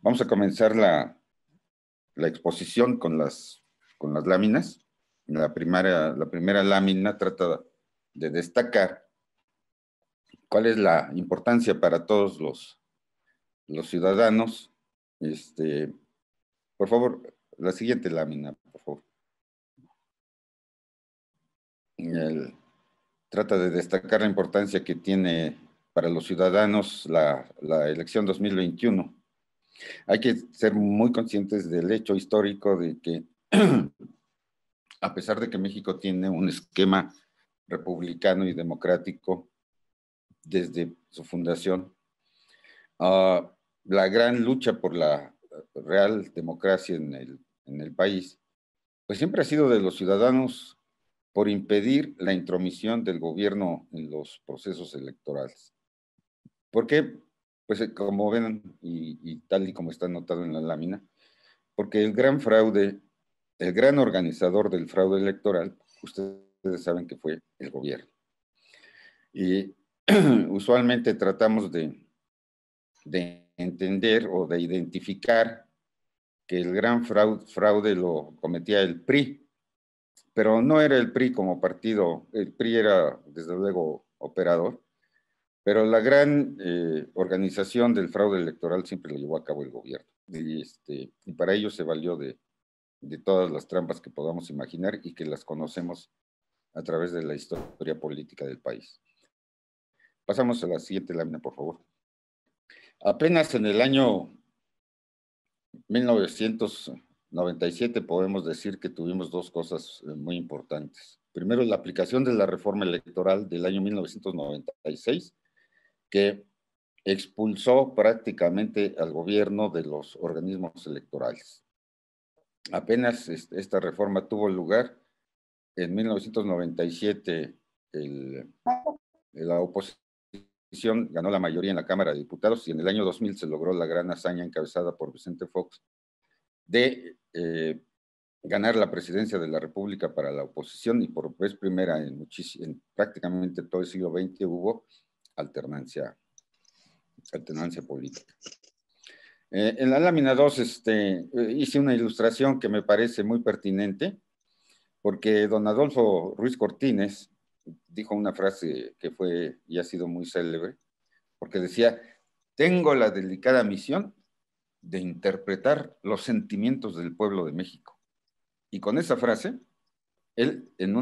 Vamos a comenzar la exposición con las láminas. La primera lámina trata de destacar cuál es la importancia para todos los ciudadanos. Por favor, la siguiente lámina, por favor. Trata de destacar la importancia que tiene para los ciudadanos la elección 2021. Hay que ser muy conscientes del hecho histórico de que, a pesar de que México tiene un esquema republicano y democrático desde su fundación, la gran lucha por la real democracia en el país, pues siempre ha sido de los ciudadanos por impedir la intromisión del gobierno en los procesos electorales. ¿Por qué? Pues como ven y tal y como está anotado en la lámina, porque el gran fraude, el gran organizador del fraude electoral, ustedes saben que fue el gobierno. Y usualmente tratamos de entender o de identificar que el gran fraude lo cometía el PRI, pero no era el PRI como partido, el PRI era desde luego operador, pero la gran organización del fraude electoral siempre lo llevó a cabo el gobierno. Y para ello se valió de todas las trampas que podamos imaginar y que las conocemos a través de la historia política del país. Pasamos a la siguiente lámina, por favor. Apenas en el año 1997 podemos decir que tuvimos dos cosas muy importantes. Primero, la aplicación de la reforma electoral del año 1996, que expulsó prácticamente al gobierno de los organismos electorales. Apenas esta reforma tuvo lugar en 1997, la oposición ganó la mayoría en la Cámara de Diputados y en el año 2000 se logró la gran hazaña encabezada por Vicente Fox de ganar la presidencia de la República para la oposición, y por vez primera en prácticamente todo el siglo XX hubo alternancia política. En la lámina 2 hice una ilustración que me parece muy pertinente, porque don Adolfo Ruiz Cortines dijo una frase que fue y ha sido muy célebre, porque decía: tengo la delicada misión de interpretar los sentimientos del pueblo de México. Y con esa frase, él en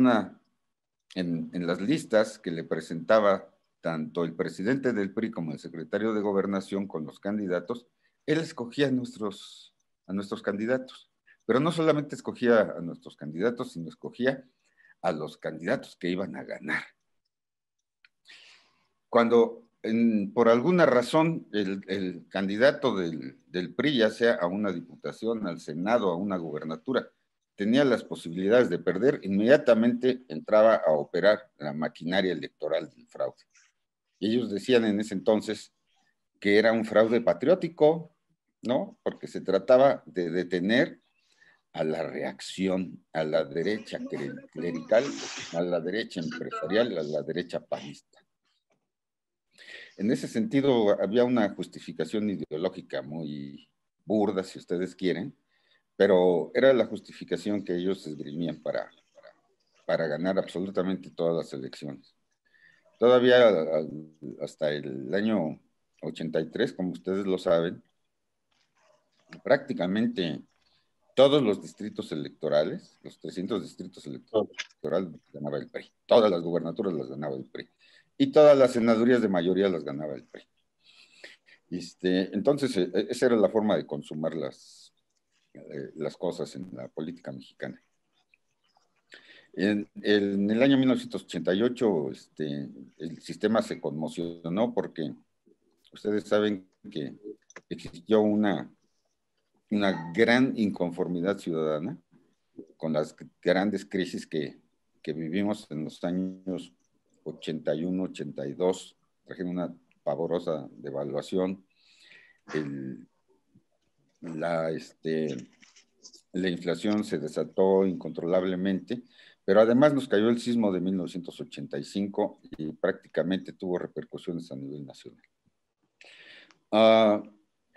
las listas que le presentaba tanto el presidente del PRI como el secretario de Gobernación con los candidatos, él escogía a nuestros candidatos. Pero no solamente escogía a nuestros candidatos, sino escogía a los candidatos que iban a ganar. Cuando por alguna razón el candidato del PRI, ya sea a una diputación, al Senado, a una gubernatura, tenía las posibilidades de perder, inmediatamente entraba a operar la maquinaria electoral del fraude. Y ellos decían en ese entonces que era un fraude patriótico, ¿no? Porque se trataba de detener a la reacción, a la derecha clerical, a la derecha empresarial, a la derecha panista. En ese sentido, había una justificación ideológica muy burda, si ustedes quieren, pero era la justificación que ellos esgrimían para ganar absolutamente todas las elecciones. Todavía hasta el año 83, como ustedes lo saben, prácticamente todos los distritos electorales, los 300 distritos electorales, ganaba el PRI. Todas las gubernaturas las ganaba el PRI. Y todas las senadurías de mayoría las ganaba el PRI. Entonces, esa era la forma de consumar las cosas en la política mexicana. En el año 1988, el sistema se conmocionó porque ustedes saben que existió una gran inconformidad ciudadana con las grandes crisis que vivimos en los años 81, 82, trajeron una pavorosa devaluación, la inflación se desató incontrolablemente, pero además nos cayó el sismo de 1985 y prácticamente tuvo repercusiones a nivel nacional.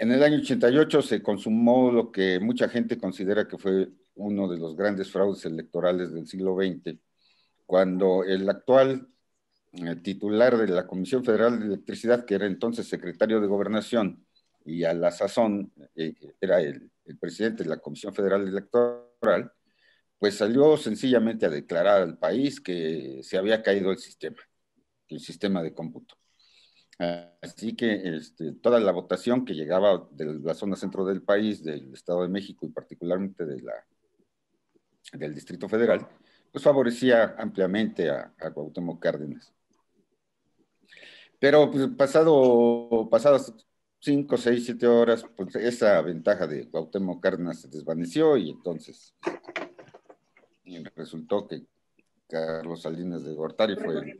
En el año 88 se consumó lo que mucha gente considera que fue uno de los grandes fraudes electorales del siglo XX, cuando el actual titular de la Comisión Federal de Electricidad, que era entonces secretario de Gobernación, y a la sazón era el presidente de la Comisión Federal Electoral, pues salió sencillamente a declarar al país que se había caído el sistema de cómputo. Así que toda la votación que llegaba de la zona centro del país, del Estado de México y particularmente del Distrito Federal, pues favorecía ampliamente a Cuauhtémoc Cárdenas. Pero pues, pasadas 5, 6, 7 horas, pues esa ventaja de Cuauhtémoc Cárdenas se desvaneció y entonces resultó que Carlos Salinas de Gortari fue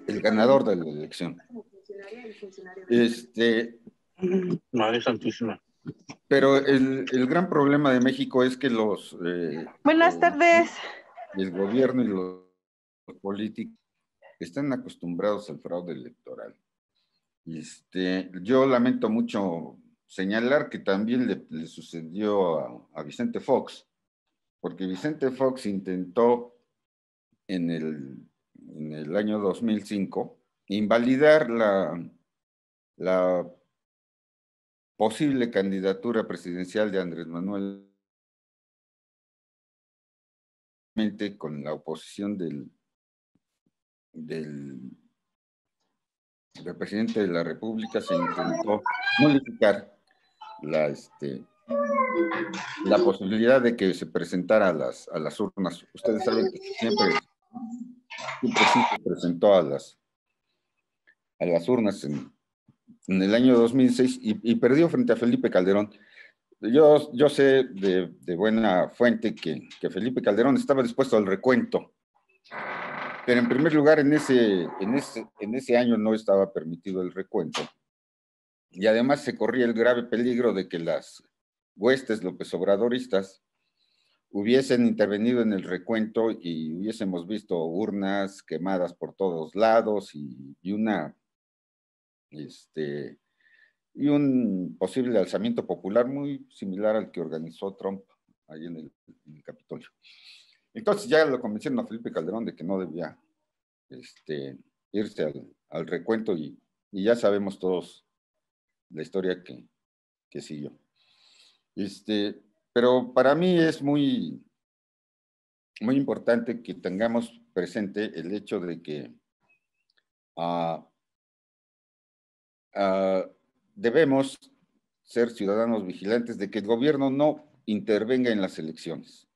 el ganador de la elección. Madre Santísima. Pero el gran problema de México es que Buenas tardes. El gobierno y los políticos están acostumbrados al fraude electoral. Yo lamento mucho señalar que también le sucedió a Vicente Fox, porque Vicente Fox intentó en el año 2005 invalidar la posible candidatura presidencial de Andrés Manuel con la oposición del presidente de la República. Se intentó modificar la posibilidad de que se presentara a las urnas. Ustedes saben que siempre se presentó a las urnas en el año 2006 y perdió frente a Felipe Calderón. Yo sé de buena fuente que Felipe Calderón estaba dispuesto al recuento, pero en primer lugar en ese año no estaba permitido el recuento, y además se corría el grave peligro de que las huestes López Obradoristas hubiesen intervenido en el recuento y hubiésemos visto urnas quemadas por todos lados y un posible alzamiento popular muy similar al que organizó Trump ahí en el Capitolio. Entonces ya lo convencieron a Felipe Calderón de que no debía irse al recuento y ya sabemos todos la historia que siguió. Pero para mí es muy, muy importante que tengamos presente el hecho de que debemos ser ciudadanos vigilantes de que el gobierno no intervenga en las elecciones.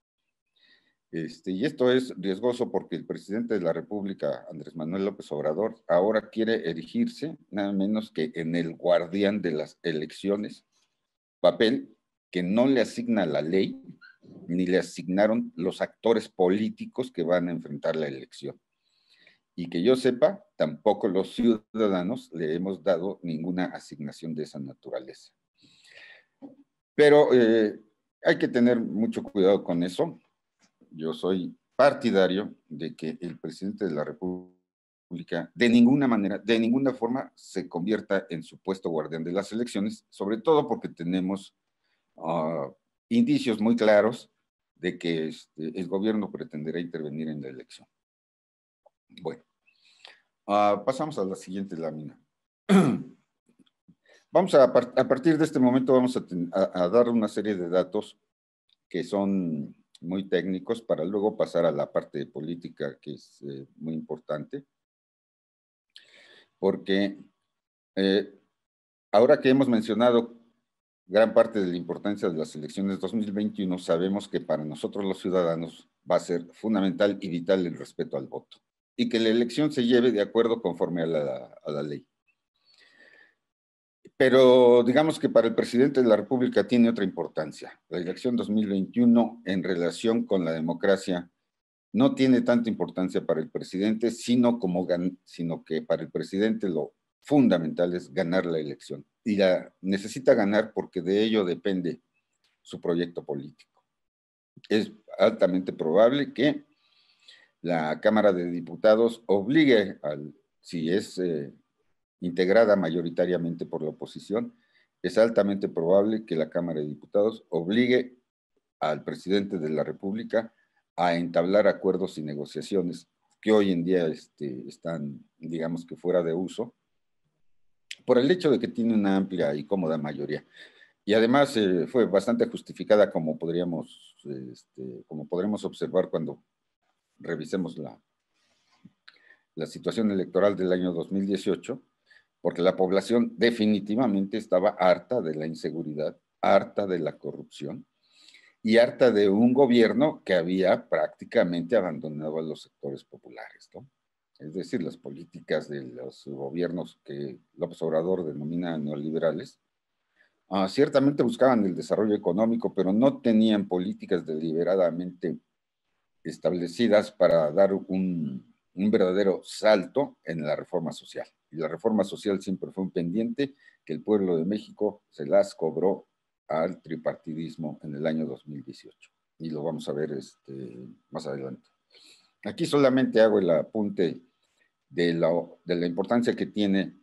Y esto es riesgoso porque el presidente de la República, Andrés Manuel López Obrador, ahora quiere erigirse nada menos que en el guardián de las elecciones, papel que no le asigna la ley ni le asignaron los actores políticos que van a enfrentar la elección. Y que yo sepa, tampoco los ciudadanos le hemos dado ninguna asignación de esa naturaleza. Pero hay que tener mucho cuidado con eso. Yo soy partidario de que el presidente de la República de ninguna manera, de ninguna forma se convierta en supuesto guardián de las elecciones, sobre todo porque tenemos indicios muy claros de que el gobierno pretenderá intervenir en la elección. Bueno, pasamos a la siguiente lámina. Vamos a partir de este momento vamos a dar una serie de datos que son muy técnicos para luego pasar a la parte de política, que es muy importante, porque ahora que hemos mencionado gran parte de la importancia de las elecciones 2021, sabemos que para nosotros los ciudadanos va a ser fundamental y vital el respeto al voto y que la elección se lleve de acuerdo conforme a la ley. Pero digamos que para el presidente de la República tiene otra importancia. La elección 2021 en relación con la democracia no tiene tanta importancia para el presidente, sino que para el presidente lo fundamental es ganar la elección. Y necesita ganar porque de ello depende su proyecto político. Es altamente probable que la Cámara de Diputados obligue, si es integrada mayoritariamente por la oposición, es altamente probable que la Cámara de Diputados obligue al presidente de la República a entablar acuerdos y negociaciones que hoy en día están, digamos que fuera de uso, por el hecho de que tiene una amplia y cómoda mayoría. Y además fue bastante justificada, como podremos observar cuando revisemos la situación electoral del año 2018, porque la población definitivamente estaba harta de la inseguridad, harta de la corrupción y harta de un gobierno que había prácticamente abandonado a los sectores populares, ¿no? Es decir, las políticas de los gobiernos que López Obrador denomina neoliberales, ciertamente buscaban el desarrollo económico, pero no tenían políticas deliberadamente establecidas para dar un verdadero salto en la reforma social. Y la reforma social siempre fue un pendiente que el pueblo de México se las cobró al tripartidismo en el año 2018. Y lo vamos a ver más adelante. Aquí solamente hago el apunte de la importancia que tiene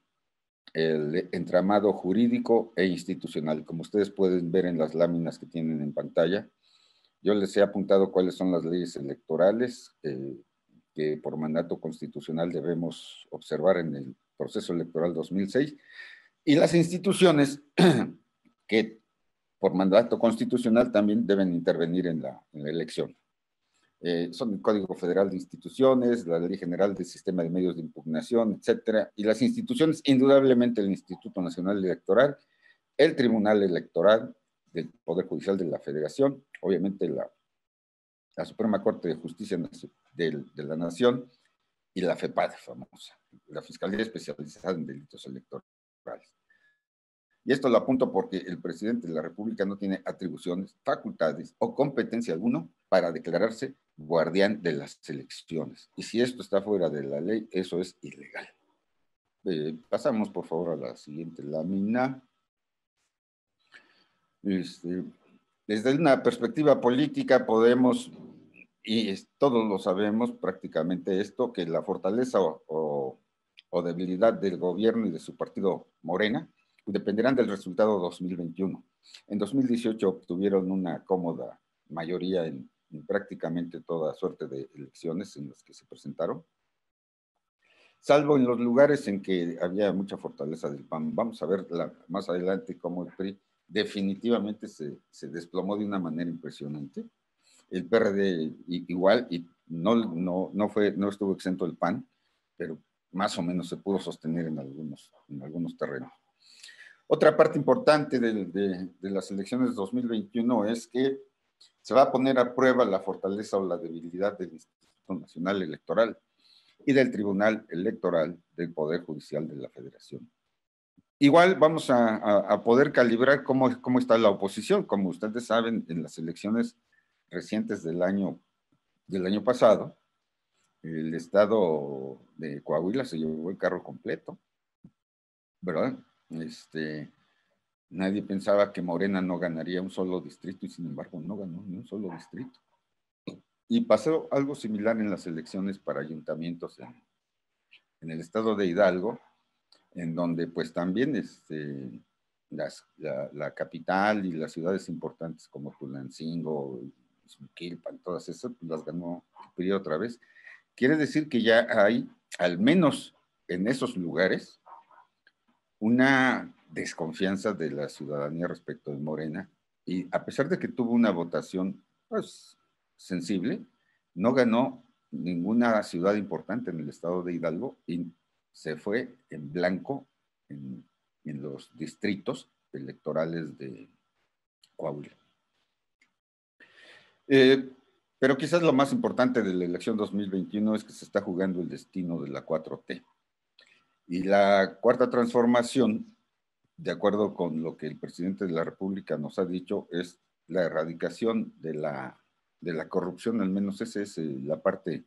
el entramado jurídico e institucional. Como ustedes pueden ver en las láminas que tienen en pantalla, yo les he apuntado cuáles son las leyes electorales que por mandato constitucional debemos observar en el proceso electoral 2006 y las instituciones que por mandato constitucional también deben intervenir en la elección. Son el Código Federal de Instituciones, la Ley General del Sistema de Medios de Impugnación, etcétera, y las instituciones, indudablemente el Instituto Nacional Electoral, el Tribunal Electoral del Poder Judicial de la Federación, obviamente la Suprema Corte de Justicia de la Nación y la FEPADE famosa, la Fiscalía Especializada en Delitos Electorales. Y esto lo apunto porque el presidente de la República no tiene atribuciones, facultades o competencia alguna para declararse guardián de las elecciones. Y si esto está fuera de la ley, eso es ilegal. Pasamos, por favor, a la siguiente lámina. Desde una perspectiva política podemos, y todos lo sabemos prácticamente esto, que la fortaleza o debilidad del gobierno y de su partido Morena dependerán del resultado 2021. En 2018 obtuvieron una cómoda mayoría en prácticamente toda suerte de elecciones en las que se presentaron, salvo en los lugares en que había mucha fortaleza del PAN. Vamos a ver más adelante cómo el PRI definitivamente se desplomó de una manera impresionante. El PRD igual, y no estuvo exento el PAN, pero más o menos se pudo sostener en algunos terrenos. Otra parte importante de las elecciones de 2021 es que se va a poner a prueba la fortaleza o la debilidad del Instituto Nacional Electoral y del Tribunal Electoral del Poder Judicial de la Federación. Igual vamos a poder calibrar cómo está la oposición. Como ustedes saben, en las elecciones recientes del año pasado, el estado de Coahuila se llevó el carro completo, ¿verdad? Nadie pensaba que Morena no ganaría un solo distrito y sin embargo no ganó ni un solo distrito. Y pasó algo similar en las elecciones para ayuntamientos en el estado de Hidalgo, en donde pues también la capital y las ciudades importantes como Tulancingo, Xmiquilpan, todas esas, pues las ganó el PRI otra vez. Quiere decir que ya hay, al menos en esos lugares, una desconfianza de la ciudadanía respecto de Morena, y a pesar de que tuvo una votación pues sensible, no ganó ninguna ciudad importante en el estado de Hidalgo y se fue en blanco en los distritos electorales de Coahuila. Pero quizás lo más importante de la elección 2021 es que se está jugando el destino de la 4T. Y la cuarta transformación, de acuerdo con lo que el presidente de la República nos ha dicho, es la erradicación de la corrupción, al menos esa es la parte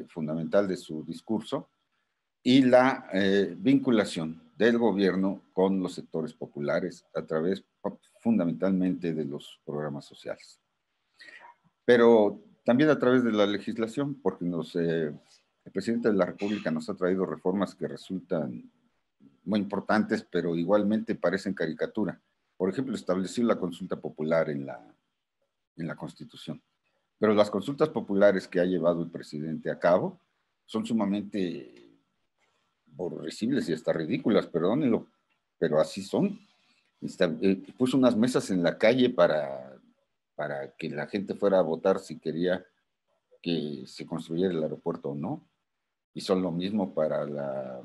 fundamental de su discurso, y la vinculación del gobierno con los sectores populares a través fundamentalmente de los programas sociales. Pero también a través de la legislación, porque el presidente de la República nos ha traído reformas que resultan muy importantes, pero igualmente parecen caricatura. Por ejemplo, estableció la consulta popular en la Constitución. Pero las consultas populares que ha llevado el presidente a cabo son sumamente aborrecibles y hasta ridículas, perdónenlo, pero así son. Puso unas mesas en la calle para que la gente fuera a votar si quería que se construyera el aeropuerto o no. Hizo lo mismo para la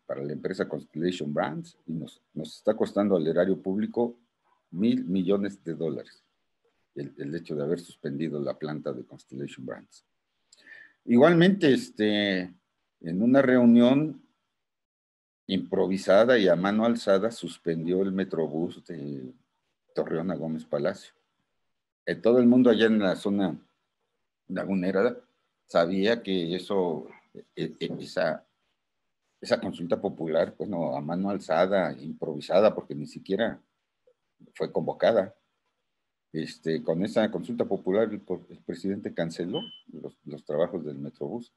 empresa Constellation Brands y nos está costando al erario público $1,000 millones el hecho de haber suspendido la planta de Constellation Brands. Igualmente, en una reunión improvisada y a mano alzada, suspendió el Metrobús de Torreón a Gómez Palacio. Todo el mundo allá en la zona lagunera sabía que esa consulta popular, pues no, a mano alzada, improvisada, porque ni siquiera fue convocada. Con esa consulta popular, el presidente canceló los trabajos del Metrobús,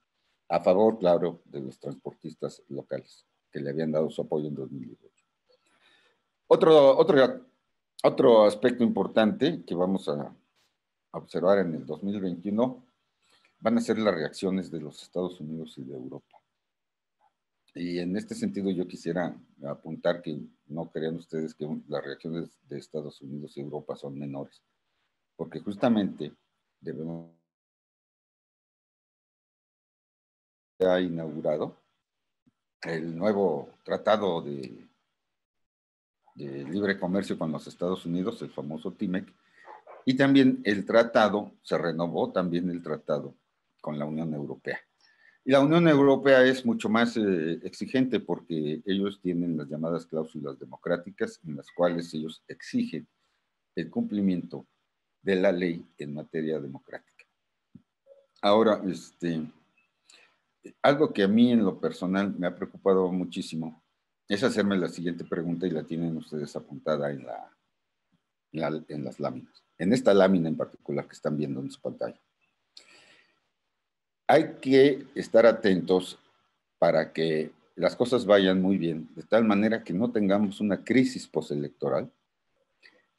a favor, claro, de los transportistas locales, que le habían dado su apoyo en 2018. Otro aspecto importante que vamos a observar en el 2021 van a ser las reacciones de los Estados Unidos y de Europa. Y en este sentido yo quisiera apuntar que no crean ustedes que las reacciones de Estados Unidos y Europa son menores, porque justamente debemos ha inaugurado el nuevo tratado de libre comercio con los Estados Unidos, el famoso TIMEC, y también se renovó también el tratado con la Unión Europea. Y la Unión Europea es mucho más exigente porque ellos tienen las llamadas cláusulas democráticas en las cuales ellos exigen el cumplimiento de la ley en materia democrática. Ahora, algo que a mí en lo personal me ha preocupado muchísimo es hacerme la siguiente pregunta y la tienen ustedes apuntada en las láminas, en esta lámina en particular que están viendo en su pantalla. Hay que estar atentos para que las cosas vayan muy bien, de tal manera que no tengamos una crisis postelectoral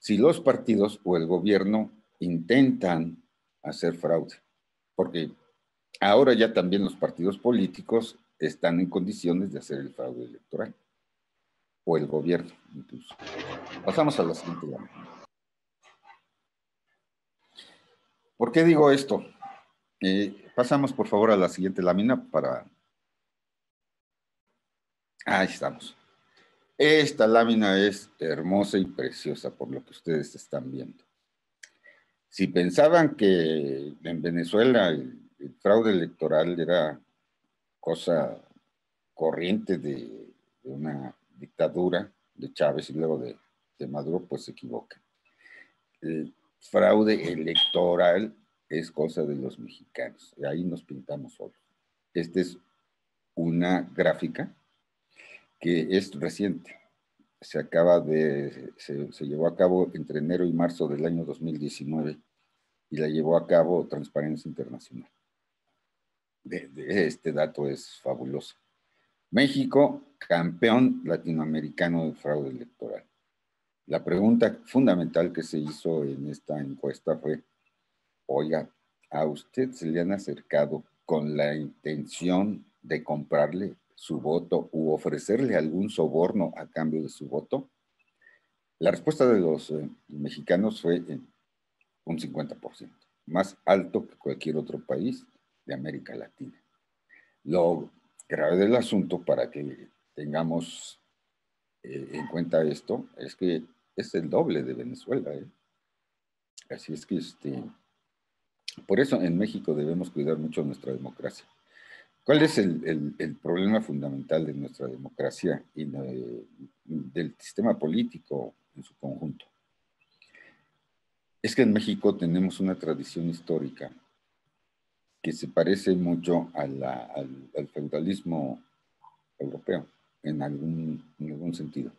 si los partidos o el gobierno intentan hacer fraude, porque ahora ya también los partidos políticos están en condiciones de hacer el fraude electoral, o el gobierno incluso. Pasamos a la siguiente lámina. ¿Por qué digo esto? Pasamos por favor a la siguiente lámina para... Ahí estamos. Esta lámina es hermosa y preciosa por lo que ustedes están viendo. Si pensaban que en Venezuela el fraude electoral era cosa corriente de una dictadura de Chávez y luego de Maduro, pues se equivocan. El fraude electoral es cosa de los mexicanos, y ahí nos pintamos solos. Esta es una gráfica que es reciente. Se llevó a cabo entre enero y marzo del año 2019 y la llevó a cabo Transparencia Internacional. Este dato es fabuloso. México, campeón latinoamericano de fraude electoral. La pregunta fundamental que se hizo en esta encuesta fue, oiga, ¿a usted se le han acercado con la intención de comprarle su voto u ofrecerle algún soborno a cambio de su voto? La respuesta de los mexicanos fue un 50%, más alto que cualquier otro país de América Latina. Lo grave del asunto, para que tengamos en cuenta esto, es que es el doble de Venezuela. Así es que por eso en México debemos cuidar mucho nuestra democracia. ¿Cuál es el problema fundamental de nuestra democracia y del sistema político en su conjunto? Es que en México tenemos una tradición histórica que se parece mucho al feudalismo europeo, en algún sentido.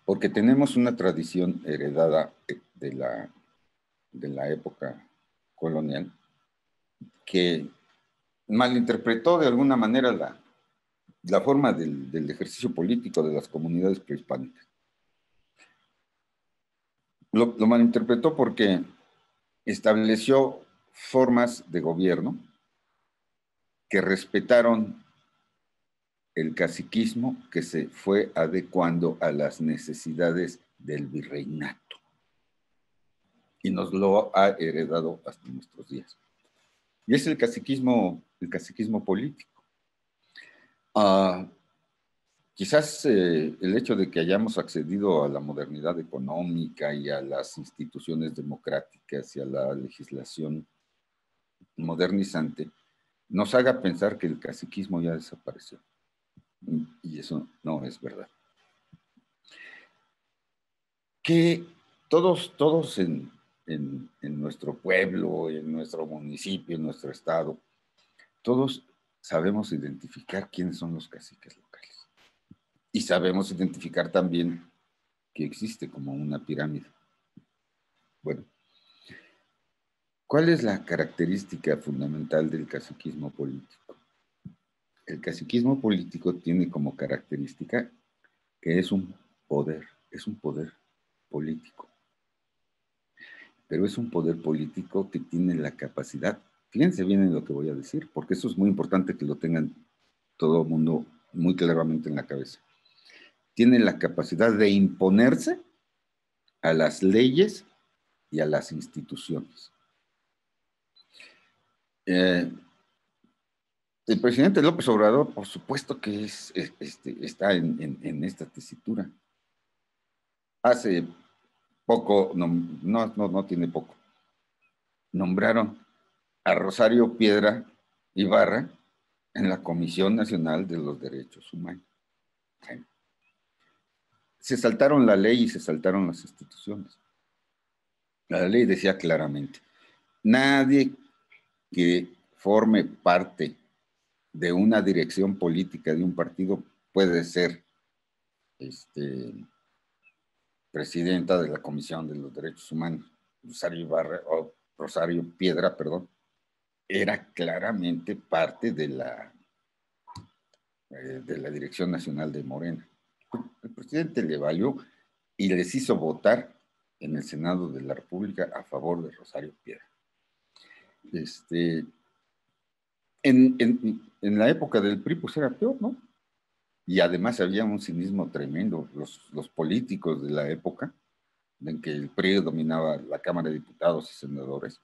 Porque tenemos una tradición heredada de la época colonial que malinterpretó de alguna manera la forma del ejercicio político de las comunidades prehispánicas. Lo malinterpretó porque estableció formas de gobierno que respetaron el caciquismo, que se fue adecuando a las necesidades del virreinato y nos lo ha heredado hasta nuestros días. Y es el caciquismo político. Quizás el hecho de que hayamos accedido a la modernidad económica y a las instituciones democráticas y a la legislación modernizante nos haga pensar que el caciquismo ya desapareció. Y eso no es verdad. Que todos en nuestro pueblo, en nuestro municipio, en nuestro estado, todos sabemos identificar quiénes son los caciques locales. Y sabemos identificar también que existe como una pirámide. Bueno, ¿cuál es la característica fundamental del caciquismo político? El caciquismo político tiene como característica que es un poder político. Pero es un poder político que tiene la capacidad, fíjense bien en lo que voy a decir, porque eso es muy importante que lo tengan todo el mundo muy claramente en la cabeza. Tiene la capacidad de imponerse a las leyes y a las instituciones. El presidente López Obrador, por supuesto que está en esta tesitura. Hace poco, no tiene poco, nombraron a Rosario Piedra Ibarra en la Comisión Nacional de los Derechos Humanos. Se saltaron la ley y se saltaron las instituciones. La ley decía claramente, nadie que forme parte de una dirección política de un partido puede ser presidenta de la Comisión de los Derechos Humanos. Rosario Piedra, perdón, era claramente parte de la Dirección Nacional de Morena. El presidente le valió y les hizo votar en el Senado de la República a favor de Rosario Piedra. En la época del PRI, pues era peor, ¿no? Y además había un cinismo tremendo. Los políticos de la época, en que el PRI dominaba la Cámara de Diputados y Senadores,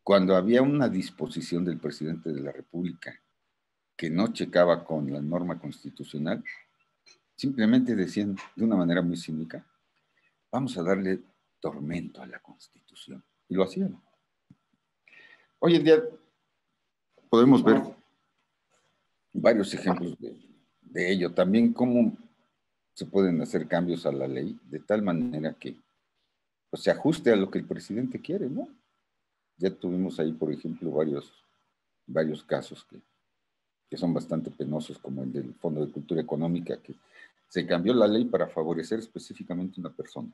cuando había una disposición del presidente de la República que no checaba con la norma constitucional, simplemente decían de una manera muy cínica, vamos a darle tormento a la Constitución. Y lo hacían. Hoy en día podemos ver varios ejemplos de ello. También cómo se pueden hacer cambios a la ley de tal manera que pues, se ajuste a lo que el presidente quiere, ¿no? Ya tuvimos ahí, por ejemplo, varios casos que son bastante penosos, como el del Fondo de Cultura Económica, que se cambió la ley para favorecer específicamente a una persona.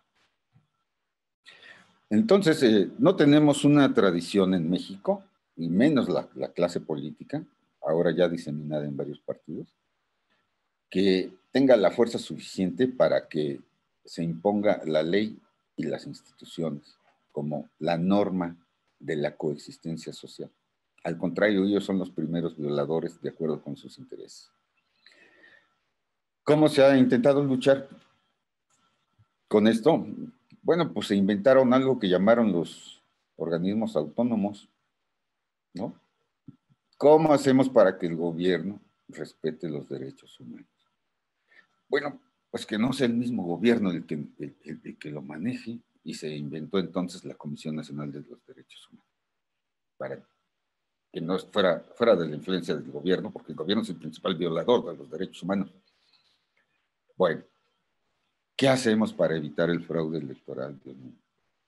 Entonces, no tenemos una tradición en México, y menos la clase política, ahora ya diseminada en varios partidos, que tenga la fuerza suficiente para que se imponga la ley y las instituciones como la norma de la coexistencia social. Al contrario, ellos son los primeros violadores de acuerdo con sus intereses. ¿Cómo se ha intentado luchar con esto? Bueno, pues se inventaron algo que llamaron los organismos autónomos, ¿no? ¿Cómo hacemos para que el gobierno respete los derechos humanos? Bueno, pues que no sea el mismo gobierno el que lo maneje, y se inventó entonces la Comisión Nacional de los Derechos Humanos, para que no fuera de la influencia del gobierno, porque el gobierno es el principal violador de los derechos humanos. Bueno, ¿qué hacemos para evitar el fraude electoral?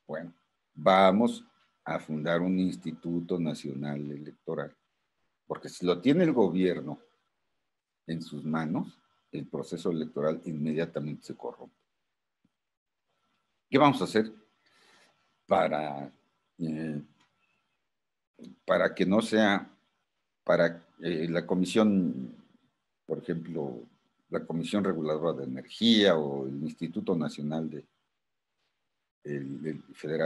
Bueno, vamos a fundar un Instituto Nacional Electoral, porque si lo tiene el gobierno en sus manos, el proceso electoral inmediatamente se corrompe. ¿Qué vamos a hacer para que no sea, para la comisión por ejemplo, la Comisión Reguladora de Energía o el Instituto Nacional de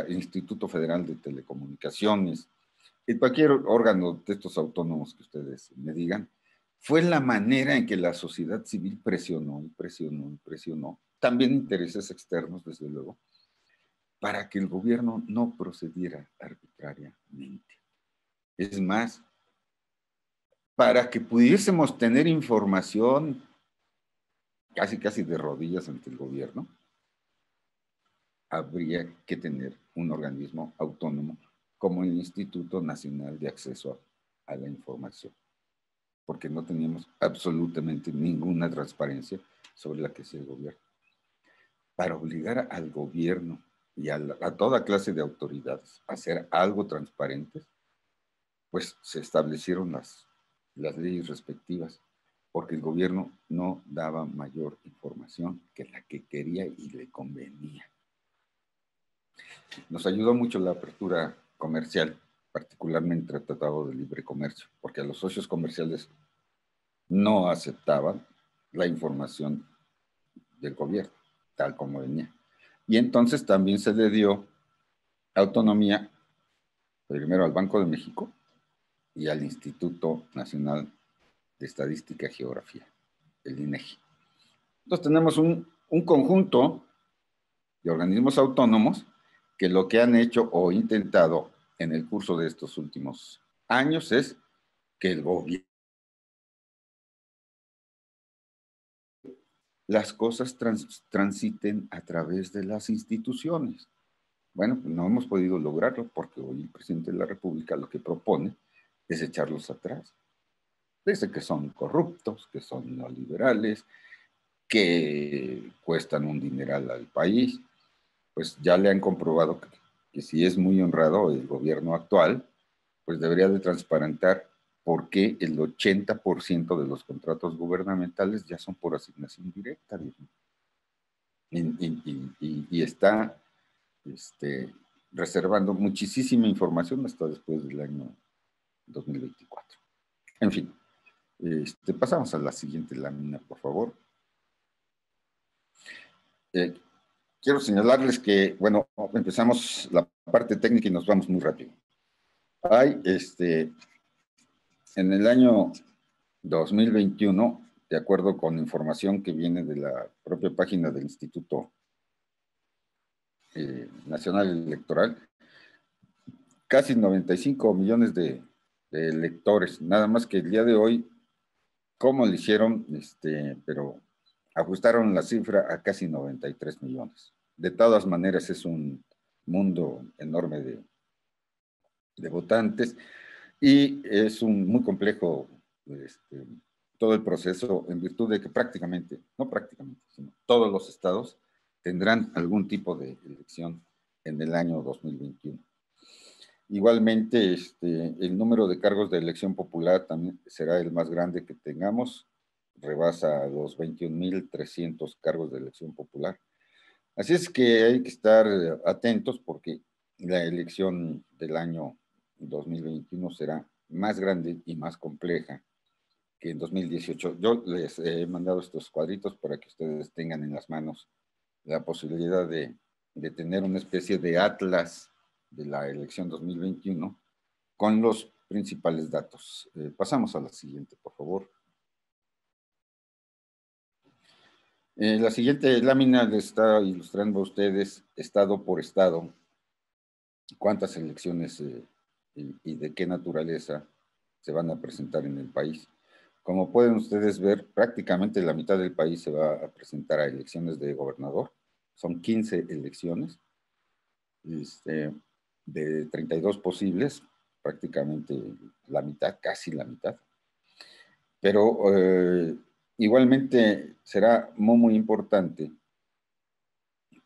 Instituto Federal de Telecomunicaciones, y cualquier órgano de estos autónomos que ustedes me digan, fue la manera en que la sociedad civil presionó y presionó y presionó, también intereses externos, desde luego, para que el gobierno no procediera arbitrariamente. Es más, para que pudiésemos tener información casi de rodillas ante el gobierno, habría que tener un organismo autónomo como el Instituto Nacional de Acceso a la Información, porque no teníamos absolutamente ninguna transparencia sobre la que es el gobierno. Para obligar al gobierno y a toda clase de autoridades a hacer algo transparente, pues se establecieron las leyes respectivas, porque el gobierno no daba mayor información que la que quería y le convenía. Nos ayudó mucho la apertura comercial, particularmente el Tratado de Libre Comercio, porque a los socios comerciales no aceptaban la información del gobierno, tal como venía. Y entonces también se le dio autonomía, primero al Banco de México y al Instituto Nacional de Estadística y Geografía, el INEGI. Entonces tenemos un conjunto de organismos autónomos que lo que han hecho o intentado en el curso de estos últimos años es que el gobierno las cosas transiten a través de las instituciones. Bueno, pues no hemos podido lograrlo porque hoy el presidente de la República lo que propone es echarlos atrás. Dice que son corruptos, que son neoliberales, que cuestan un dineral al país. Pues ya le han comprobado que si es muy honrado el gobierno actual, pues debería de transparentar por qué el 80% de los contratos gubernamentales ya son por asignación directa. Y está reservando muchísima información hasta después del año 2024. En fin, pasamos a la siguiente lámina, por favor. Quiero señalarles que, bueno, empezamos la parte técnica y nos vamos muy rápido. Hay, en el año 2021, de acuerdo con información que viene de la propia página del Instituto Nacional Electoral, casi 95 millones de electores, nada más que el día de hoy, ¿cómo lo hicieron? Pero ajustaron la cifra a casi 93 millones. De todas maneras, es un mundo enorme de votantes y es muy complejo todo el proceso, en virtud de que prácticamente, no prácticamente, sino todos los estados tendrán algún tipo de elección en el año 2021. Igualmente, el número de cargos de elección popular también será el más grande que tengamos, rebasa los 21,300 cargos de elección popular. Así es que hay que estar atentos porque la elección del año 2021 será más grande y más compleja que en 2018. Yo les he mandado estos cuadritos para que ustedes tengan en las manos la posibilidad de tener una especie de atlas de la elección 2021 con los principales datos. Pasamos a la siguiente, por favor. La siguiente lámina les está ilustrando a ustedes, estado por estado, cuántas elecciones y de qué naturaleza se van a presentar en el país. Como pueden ustedes ver, prácticamente la mitad del país se va a presentar a elecciones de gobernador. Son 15 elecciones. De 32 posibles, prácticamente la mitad, casi la mitad. Pero igualmente será muy importante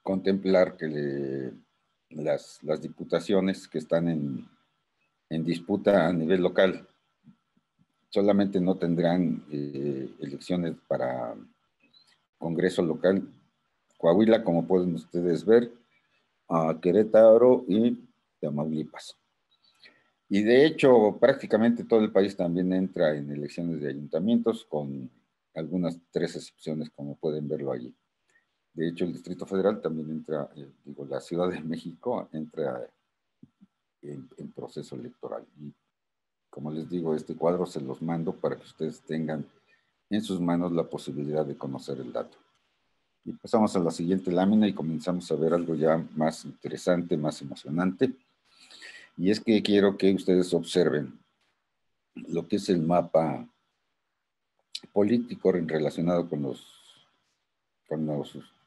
contemplar que las diputaciones que están en disputa a nivel local solamente no tendrán elecciones para Congreso local. Coahuila, como pueden ustedes ver, a Querétaro y Tamaulipas. Y de hecho, prácticamente todo el país también entra en elecciones de ayuntamientos, con algunas 3 excepciones, como pueden verlo allí. De hecho, el Distrito Federal también entra, la Ciudad de México entra en proceso electoral. Y como les digo, este cuadro se los mando para que ustedes tengan en sus manos la posibilidad de conocer el dato. Y pasamos a la siguiente lámina y comenzamos a ver algo ya más interesante, más emocionante. Y es que quiero que ustedes observen lo que es el mapa político relacionado con los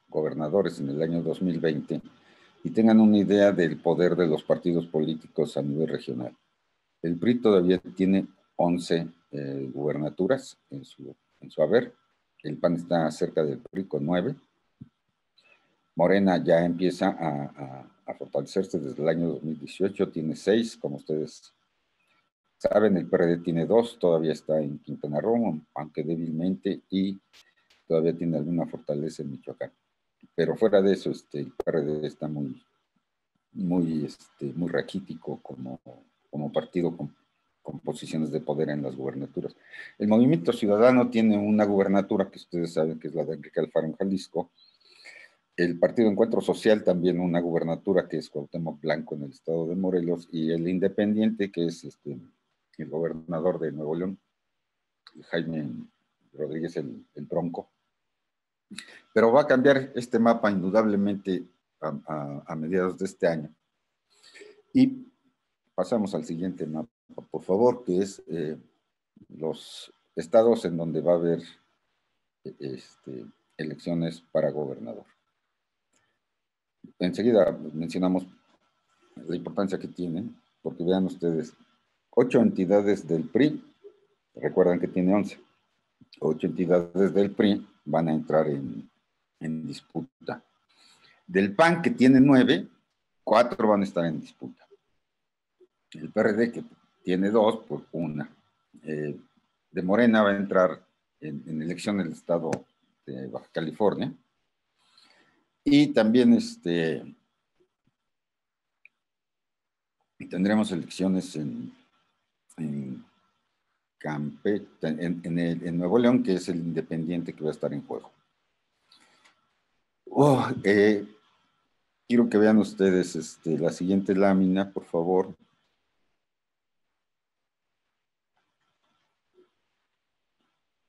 gobernadores en el año 2020 y tengan una idea del poder de los partidos políticos a nivel regional. El PRI todavía tiene 11 gubernaturas en su haber. El PAN está cerca del PRI con 9. Morena ya empieza a fortalecerse desde el año 2018, tiene 6, como ustedes saben. El PRD tiene 2, todavía está en Quintana Roo, aunque débilmente, y todavía tiene alguna fortaleza en Michoacán. Pero fuera de eso, el PRD está muy raquítico como partido con posiciones de poder en las gubernaturas. El Movimiento Ciudadano tiene una gubernatura que ustedes saben que es la de Enrique Alfaro en Jalisco. El Partido Encuentro Social también una gubernatura que es Cuauhtémoc Blanco en el estado de Morelos, y el Independiente, que es el gobernador de Nuevo León, Jaime Rodríguez el Bronco. Pero va a cambiar este mapa indudablemente a mediados de este año. Y pasamos al siguiente mapa, por favor, que es los estados en donde va a haber elecciones para gobernador. Enseguida mencionamos la importancia que tienen, porque vean ustedes, 8 entidades del PRI, recuerdan que tiene 11, 8 entidades del PRI van a entrar en disputa. Del PAN, que tiene 9, 4 van a estar en disputa. El PRD, que tiene 2, por 1. De Morena va a entrar en elección el estado de Baja California. Y también tendremos elecciones en Campeche, en Nuevo León, que es el Independiente que va a estar en juego. Quiero que vean ustedes la siguiente lámina, por favor.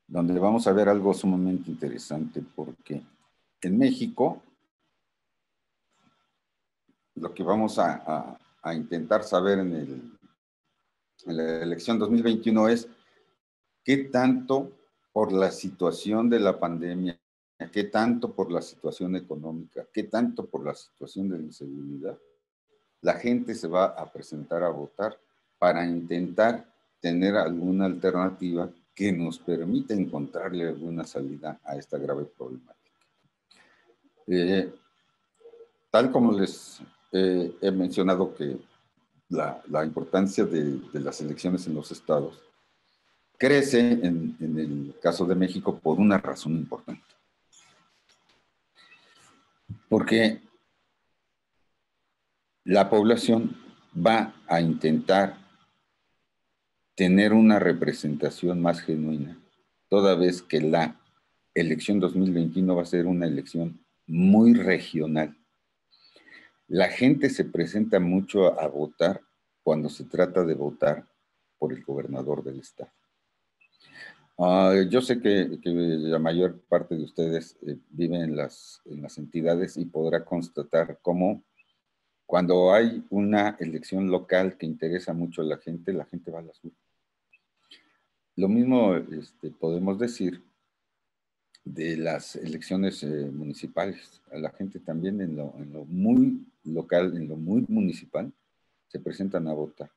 Donde vamos a ver algo sumamente interesante, porque en México lo que vamos a intentar saber en la elección 2021 es qué tanto por la situación de la pandemia, qué tanto por la situación económica, qué tanto por la situación de la inseguridad, la gente se va a presentar a votar para intentar tener alguna alternativa que nos permita encontrarle alguna salida a esta grave problemática. Tal como les he mencionado que la importancia de las elecciones en los estados crece en el caso de México por una razón importante. Porque la población va a intentar tener una representación más genuina, toda vez que la elección 2021 va a ser una elección muy regional. La gente se presenta mucho a votar cuando se trata de votar por el gobernador del estado. Yo sé que la mayor parte de ustedes viven en las entidades y podrá constatar cómo cuando hay una elección local que interesa mucho a la gente va a las urnas. Lo mismo podemos decir de las elecciones municipales. A la gente también en lo muy local, en lo muy municipal, se presentan a votar.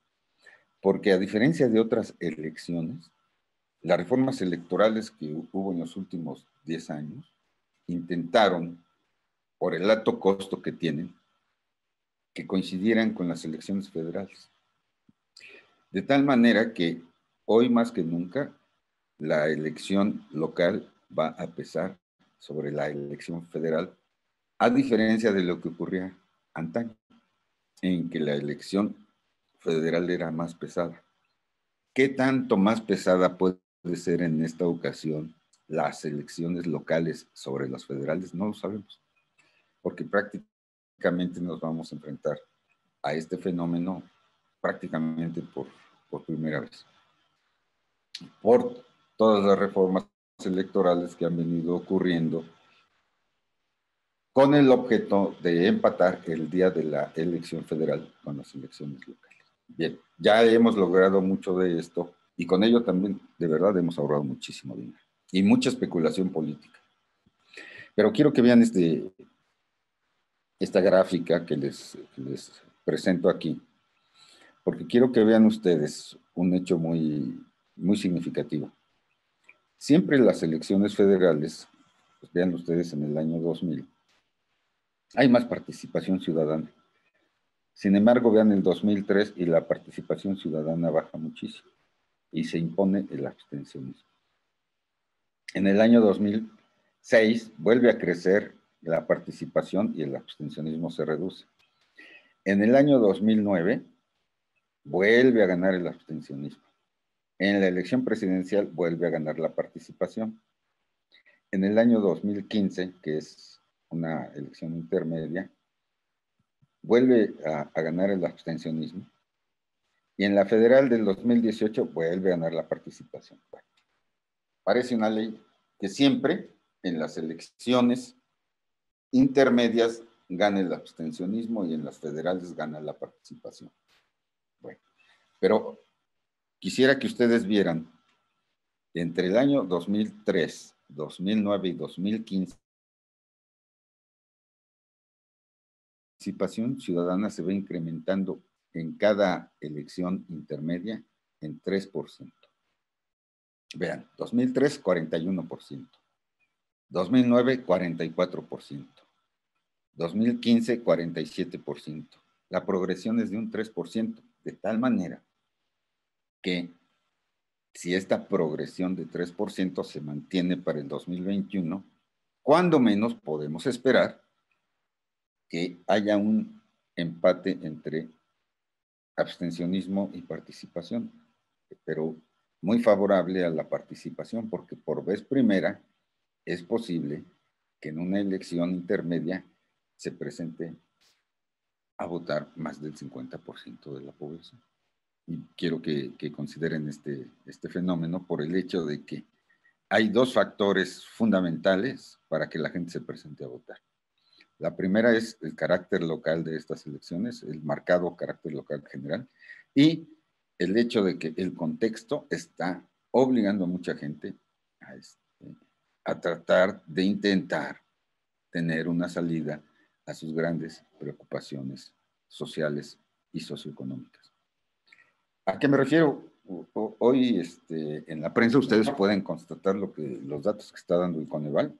Porque a diferencia de otras elecciones, las reformas electorales que hubo en los últimos 10 años intentaron, por el alto costo que tienen, que coincidieran con las elecciones federales. De tal manera que hoy más que nunca la elección local va a pesar sobre la elección federal, a diferencia de lo que ocurría antaño, en que la elección federal era más pesada. ¿Qué tanto más pesada puede ser en esta ocasión las elecciones locales sobre las federales? No lo sabemos, porque prácticamente nos vamos a enfrentar a este fenómeno prácticamente por primera vez, por todas las reformas electorales que han venido ocurriendo con el objeto de empatar el día de la elección federal con las elecciones locales. Bien, ya hemos logrado mucho de esto y con ello también, de verdad, hemos ahorrado muchísimo dinero y mucha especulación política. Pero quiero que vean esta gráfica que les presento aquí, porque quiero que vean ustedes un hecho muy, muy significativo. Siempre las elecciones federales, pues vean ustedes en el año 2000, hay más participación ciudadana. Sin embargo, vean el 2003 y la participación ciudadana baja muchísimo y se impone el abstencionismo. En el año 2006 vuelve a crecer la participación y el abstencionismo se reduce. En el año 2009 vuelve a ganar el abstencionismo. En la elección presidencial vuelve a ganar la participación. En el año 2015, que es una elección intermedia, vuelve a ganar el abstencionismo. Y en la federal del 2018 vuelve a ganar la participación. Bueno, parece una ley que siempre en las elecciones intermedias gana el abstencionismo y en las federales gana la participación. Bueno, pero quisiera que ustedes vieran entre el año 2003, 2009 y 2015, la participación ciudadana se va incrementando en cada elección intermedia en 3%. Vean, 2003, 41%. 2009, 44%. 2015, 47%. La progresión es de un 3%, de tal manera que si esta progresión de 3% se mantiene para el 2021, cuando menos podemos esperar que haya un empate entre abstencionismo y participación, pero muy favorable a la participación, porque por vez primera es posible que en una elección intermedia se presente a votar más del 50% de la población. Y quiero que consideren este fenómeno por el hecho de que hay dos factores fundamentales para que la gente se presente a votar. La primera es el carácter local de estas elecciones, el marcado carácter local general, y el hecho de que el contexto está obligando a mucha gente a tratar de intentar tener una salida a sus grandes preocupaciones sociales y socioeconómicas. ¿A qué me refiero? Hoy en la prensa ustedes pueden constatar los datos que está dando el Coneval.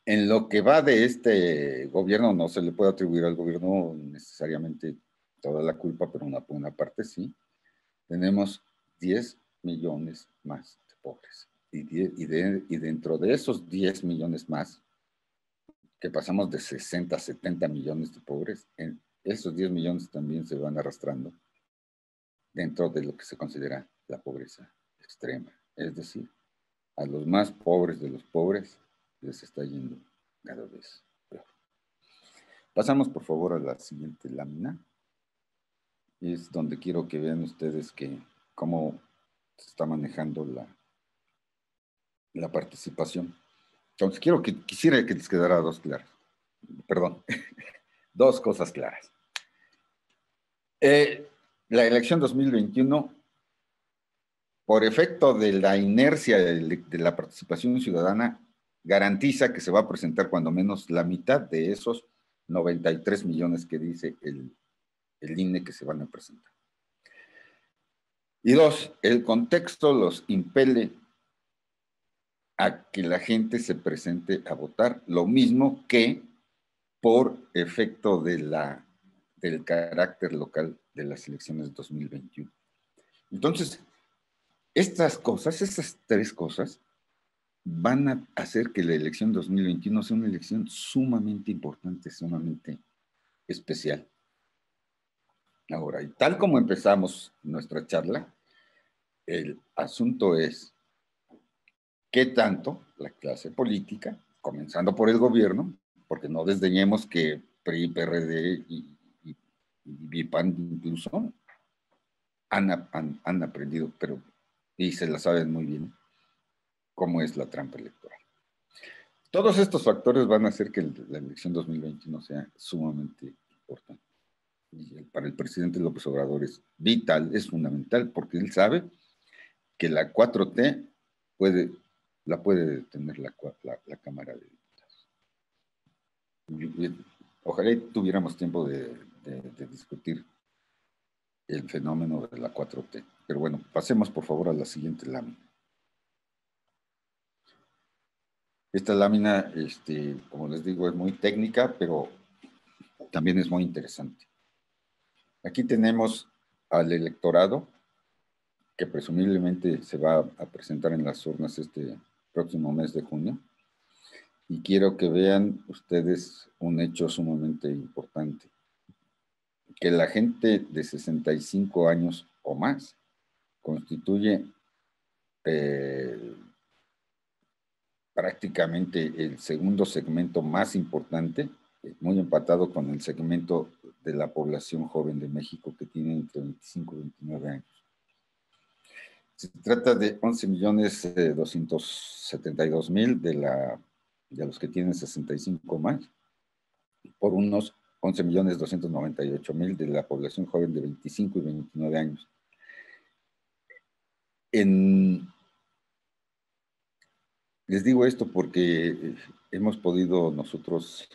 En lo que va de este gobierno, no se le puede atribuir al gobierno necesariamente toda la culpa, pero una buena parte sí. Tenemos 10 millones más de pobres. Y dentro de esos 10 millones más, que pasamos de 60 a 70 millones de pobres, esos 10 millones también se van arrastrando dentro de lo que se considera la pobreza extrema. Es decir, a los más pobres de los pobres les está yendo cada vez peor. Pasamos por favor a la siguiente lámina. Es donde quiero que vean ustedes cómo se está manejando la participación. Entonces quisiera que les quedara dos cosas claras. La elección 2021, por efecto de la inercia de la participación ciudadana, garantiza que se va a presentar cuando menos la mitad de esos 93 millones que dice el INE que se van a presentar. Y dos, el contexto los impele a que la gente se presente a votar, lo mismo que por efecto del carácter local de las elecciones de 2021. Entonces, estas tres cosas, van a hacer que la elección 2021 sea una elección sumamente importante, sumamente especial. Ahora, y tal como empezamos nuestra charla, el asunto es qué tanto la clase política, comenzando por el gobierno, porque no desdeñemos que PRI, PRD y PAN incluso han aprendido, pero y se la saben muy bien, cómo es la trampa electoral. Todos estos factores van a hacer que la elección 2021 sea sumamente importante. Y para el presidente López Obrador es vital, es fundamental, porque él sabe que la 4T la puede detener la Cámara de Diputados. Ojalá tuviéramos tiempo de discutir el fenómeno de la 4T. Pero bueno, pasemos por favor a la siguiente lámina. Esta lámina, como les digo, es muy técnica, pero también es muy interesante. Aquí tenemos al electorado que presumiblemente se va a presentar en las urnas este próximo mes de junio. Y quiero que vean ustedes un hecho sumamente importante, que la gente de 65 años o más constituye prácticamente el segundo segmento más importante, muy empatado con el segmento de la población joven de México que tiene entre 25 y 29 años. Se trata de 11.272.000 de los que tienen 65 más, por unos 11.298.000 de la población joven de 25 y 29 años. Les digo esto porque hemos podido nosotros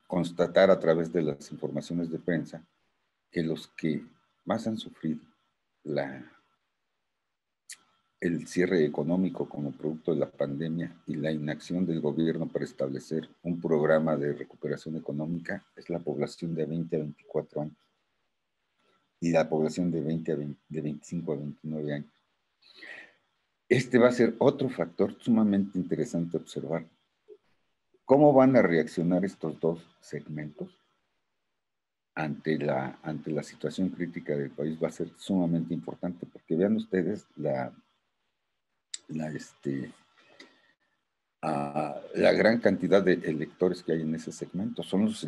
constatar a través de las informaciones de prensa que los que más han sufrido el cierre económico como producto de la pandemia y la inacción del gobierno para establecer un programa de recuperación económica es la población de 20 a 24 años y la población de 25 a 29 años. Este va a ser otro factor sumamente interesante observar. ¿Cómo van a reaccionar estos dos segmentos ante la situación crítica del país? Va a ser sumamente importante, porque vean ustedes la gran cantidad de electores que hay en ese segmento. Son los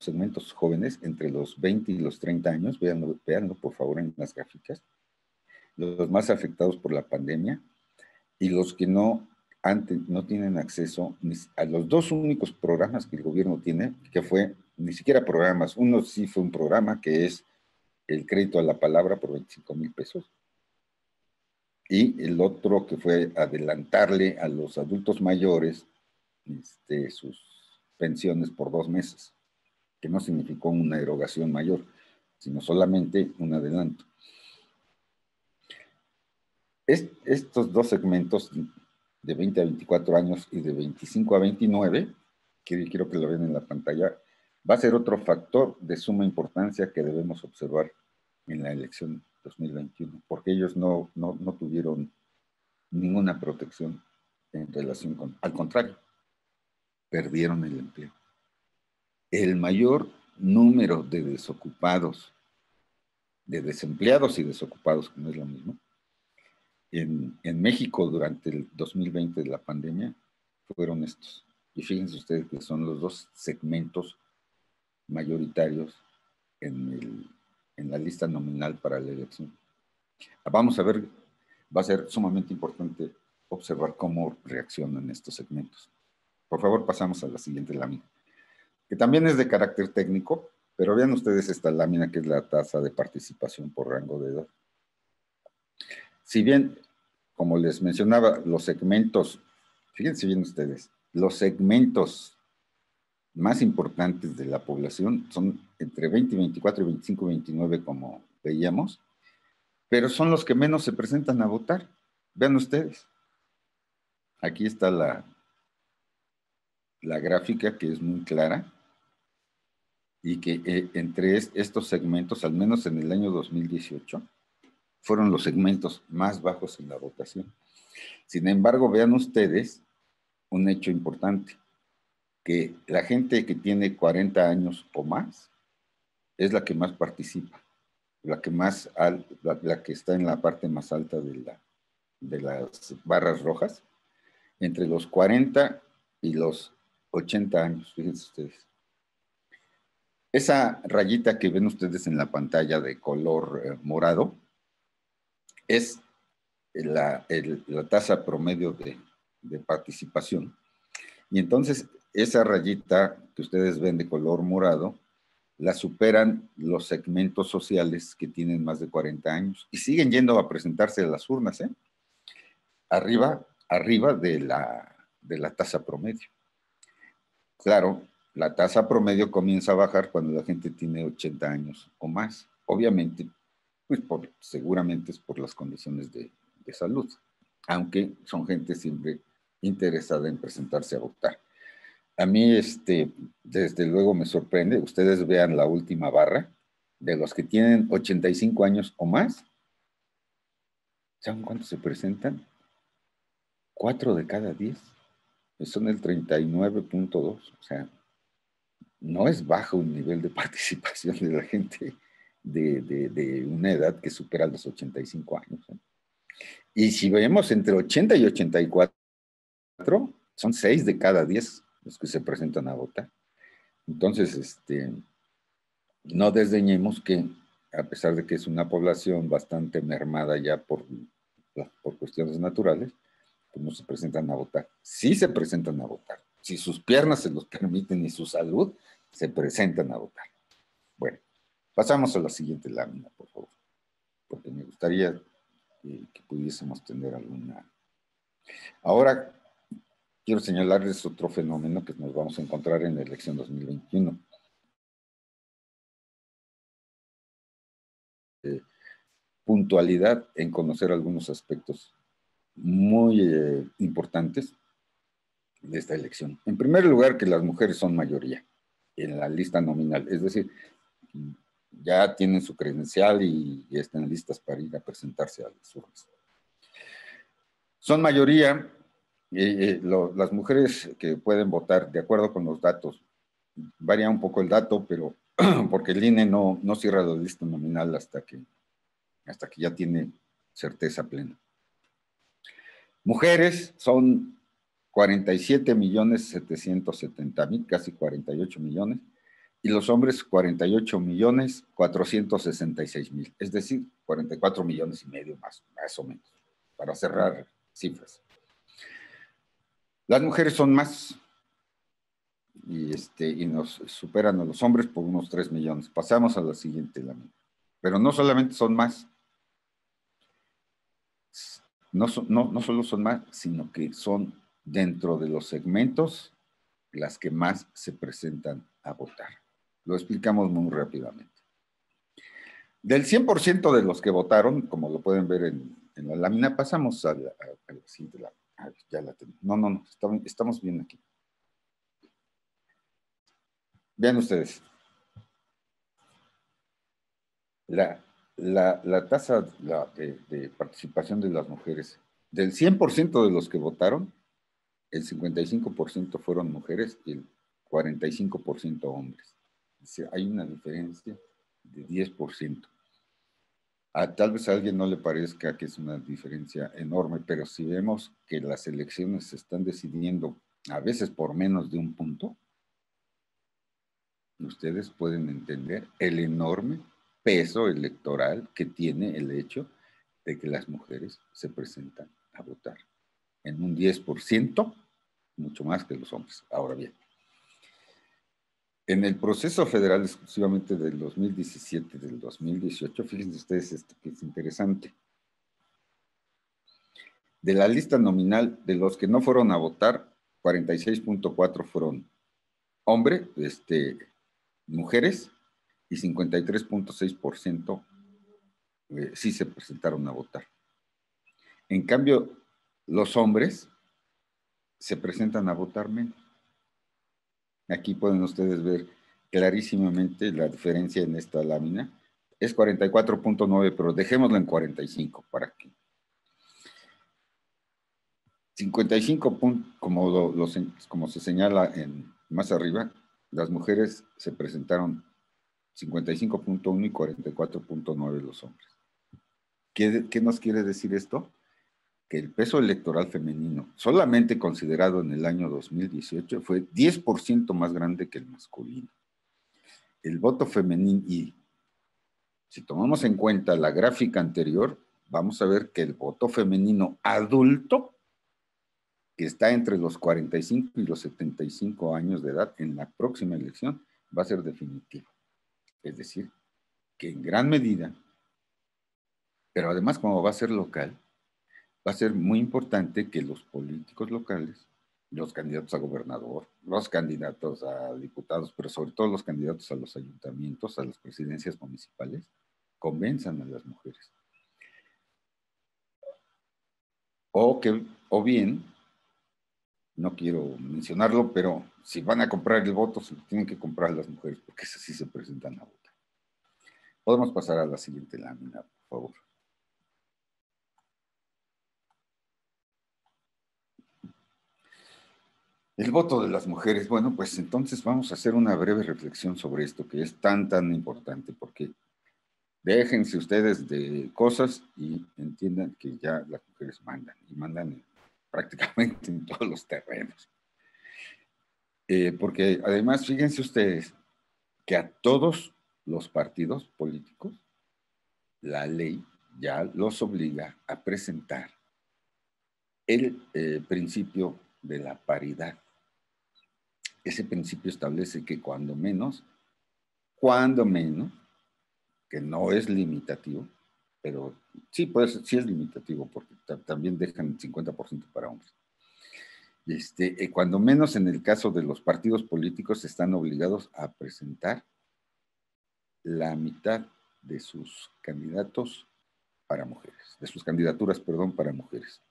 segmentos jóvenes entre los 20 y los 30 años, véanlo por favor en las gráficas, los más afectados por la pandemia y los que no tienen acceso a los dos únicos programas que el gobierno tiene, que fue, ni siquiera programas, uno sí fue un programa que es el crédito a la palabra por 25,000 pesos, y el otro que fue adelantarle a los adultos mayores sus pensiones por 2 meses, que no significó una erogación mayor, sino solamente un adelanto. Estos dos segmentos de 20 a 24 años y de 25 a 29, que quiero que lo vean en la pantalla, va a ser otro factor de suma importancia que debemos observar en la elección 2021, porque ellos no tuvieron ninguna protección en relación con, al contrario, perdieron el empleo. El mayor número de desocupados, de desempleados y desocupados, que no es lo mismo, en México durante el 2020 de la pandemia fueron estos. Y fíjense ustedes que son los dos segmentos mayoritarios en la lista nominal para la elección. Vamos a ver, va a ser sumamente importante observar cómo reaccionan estos segmentos. Por favor, pasamos a la siguiente lámina, que también es de carácter técnico, pero vean ustedes esta lámina que es la tasa de participación por rango de edad. Si bien, como les mencionaba, los segmentos, fíjense bien ustedes, los segmentos más importantes de la población son entre 20 y 24 y 25 y 29, como veíamos, pero son los que menos se presentan a votar. Vean ustedes. Aquí está la gráfica, que es muy clara, y que entre estos segmentos, al menos en el año 2018, fueron los segmentos más bajos en la votación. Sin embargo, vean ustedes un hecho importante, que la gente que tiene 40 años o más es la que más participa, la que está en la parte más alta de las barras rojas, entre los 40 y los 80 años, fíjense ustedes. Esa rayita que ven ustedes en la pantalla de color morado es la tasa promedio de participación. Y entonces esa rayita que ustedes ven de color morado la superan los segmentos sociales que tienen más de 40 años y siguen yendo a presentarse a las urnas, ¿eh? Arriba de la tasa promedio. Claro, la tasa promedio comienza a bajar cuando la gente tiene 80 años o más. Obviamente, pues seguramente es por las condiciones de salud, aunque son gente siempre interesada en presentarse a votar. A mí, desde luego me sorprende, ustedes vean la última barra, de los que tienen 85 años o más, ¿saben cuántos se presentan? 4 de cada 10, son el 39.2, o sea, no es bajo el nivel de participación de la gente de una edad que supera los 85 años. ¿Eh? Y si vemos entre 80 y 84, son 6 de cada 10 los que se presentan a votar. Entonces, no desdeñemos que, a pesar de que es una población bastante mermada ya por cuestiones naturales, pues no se presentan a votar. Sí se presentan a votar. Si sus piernas se los permiten y su salud, se presentan a votar. Bueno, pasamos a la siguiente lámina, por favor, porque me gustaría que pudiésemos tener alguna... Ahora, quiero señalarles otro fenómeno que nos vamos a encontrar en la elección 2021. Puntualidad en conocer algunos aspectos muy importantes de esta elección. En primer lugar, que las mujeres son mayoría en la lista nominal, es decir, ya tienen su credencial y están listas para ir a presentarse a las urnas. Son mayoría las mujeres que pueden votar, de acuerdo con los datos. Varía un poco el dato, pero porque el INE no cierra la lista nominal hasta que ya tiene certeza plena. Mujeres son 47.770.000, casi 48 millones, y los hombres 48.466.000, es decir, 44 millones y medio más o menos, para cerrar cifras. Las mujeres son más y nos superan a los hombres por unos 3 millones. Pasamos a la siguiente lámina. Pero no solamente son más, no solo son más, sino que son dentro de los segmentos las que más se presentan a votar. Lo explicamos muy rápidamente. Del 100% de los que votaron, como lo pueden ver en la lámina, pasamos a la siguiente lámina. Ya la tenemos. No, estamos bien aquí. Vean ustedes. La tasa de participación de las mujeres, del 100% de los que votaron, el 55% fueron mujeres y el 45% hombres. Hay una diferencia de 10%. Tal vez a alguien no le parezca que es una diferencia enorme, pero si vemos que las elecciones se están decidiendo a veces por menos de un punto, ustedes pueden entender el enorme peso electoral que tiene el hecho de que las mujeres se presentan a votar. En un 10%, mucho más que los hombres. Ahora bien, en el proceso federal exclusivamente del 2017 y del 2018, fíjense ustedes esto que es interesante. De la lista nominal, de los que no fueron a votar, 46.4 fueron hombres, mujeres, y 53.6% sí se presentaron a votar. En cambio, los hombres se presentan a votar menos. Aquí pueden ustedes ver clarísimamente la diferencia en esta lámina. Es 44.9, pero dejémoslo en 45 para que 55 puntos, como se señala más arriba, las mujeres se presentaron 55.1 y 44.9 los hombres. ¿Qué nos quiere decir esto? que el peso electoral femenino, solamente considerado en el año 2018, fue 10% más grande que el masculino. El voto femenino, y si tomamos en cuenta la gráfica anterior, vamos a ver que el voto femenino adulto, que está entre los 45 y los 75 años de edad en la próxima elección, va a ser definitivo. Es decir, que en gran medida, pero además como va a ser local, va a ser muy importante que los políticos locales, los candidatos a gobernador, los candidatos a diputados, pero sobre todo los candidatos a los ayuntamientos, a las presidencias municipales, convenzan a las mujeres. O bien, no quiero mencionarlo, pero si van a comprar el voto, se lo tienen que comprar las mujeres, porque esas sí se presentan a votar. Podemos pasar a la siguiente lámina, por favor. El voto de las mujeres. Bueno, pues entonces vamos a hacer una breve reflexión sobre esto que es tan importante, porque déjense ustedes de cosas y entiendan que ya las mujeres mandan, y mandan prácticamente en todos los terrenos. Porque además, fíjense ustedes que a todos los partidos políticos la ley ya los obliga a presentar el principio de la paridad. Ese principio establece que cuando menos, que no es limitativo, pero sí, puede ser, sí es limitativo, porque también dejan 50% para hombres. Cuando menos en el caso de los partidos políticos están obligados a presentar la mitad de sus candidatos para mujeres, de sus candidaturas, perdón, para mujeres.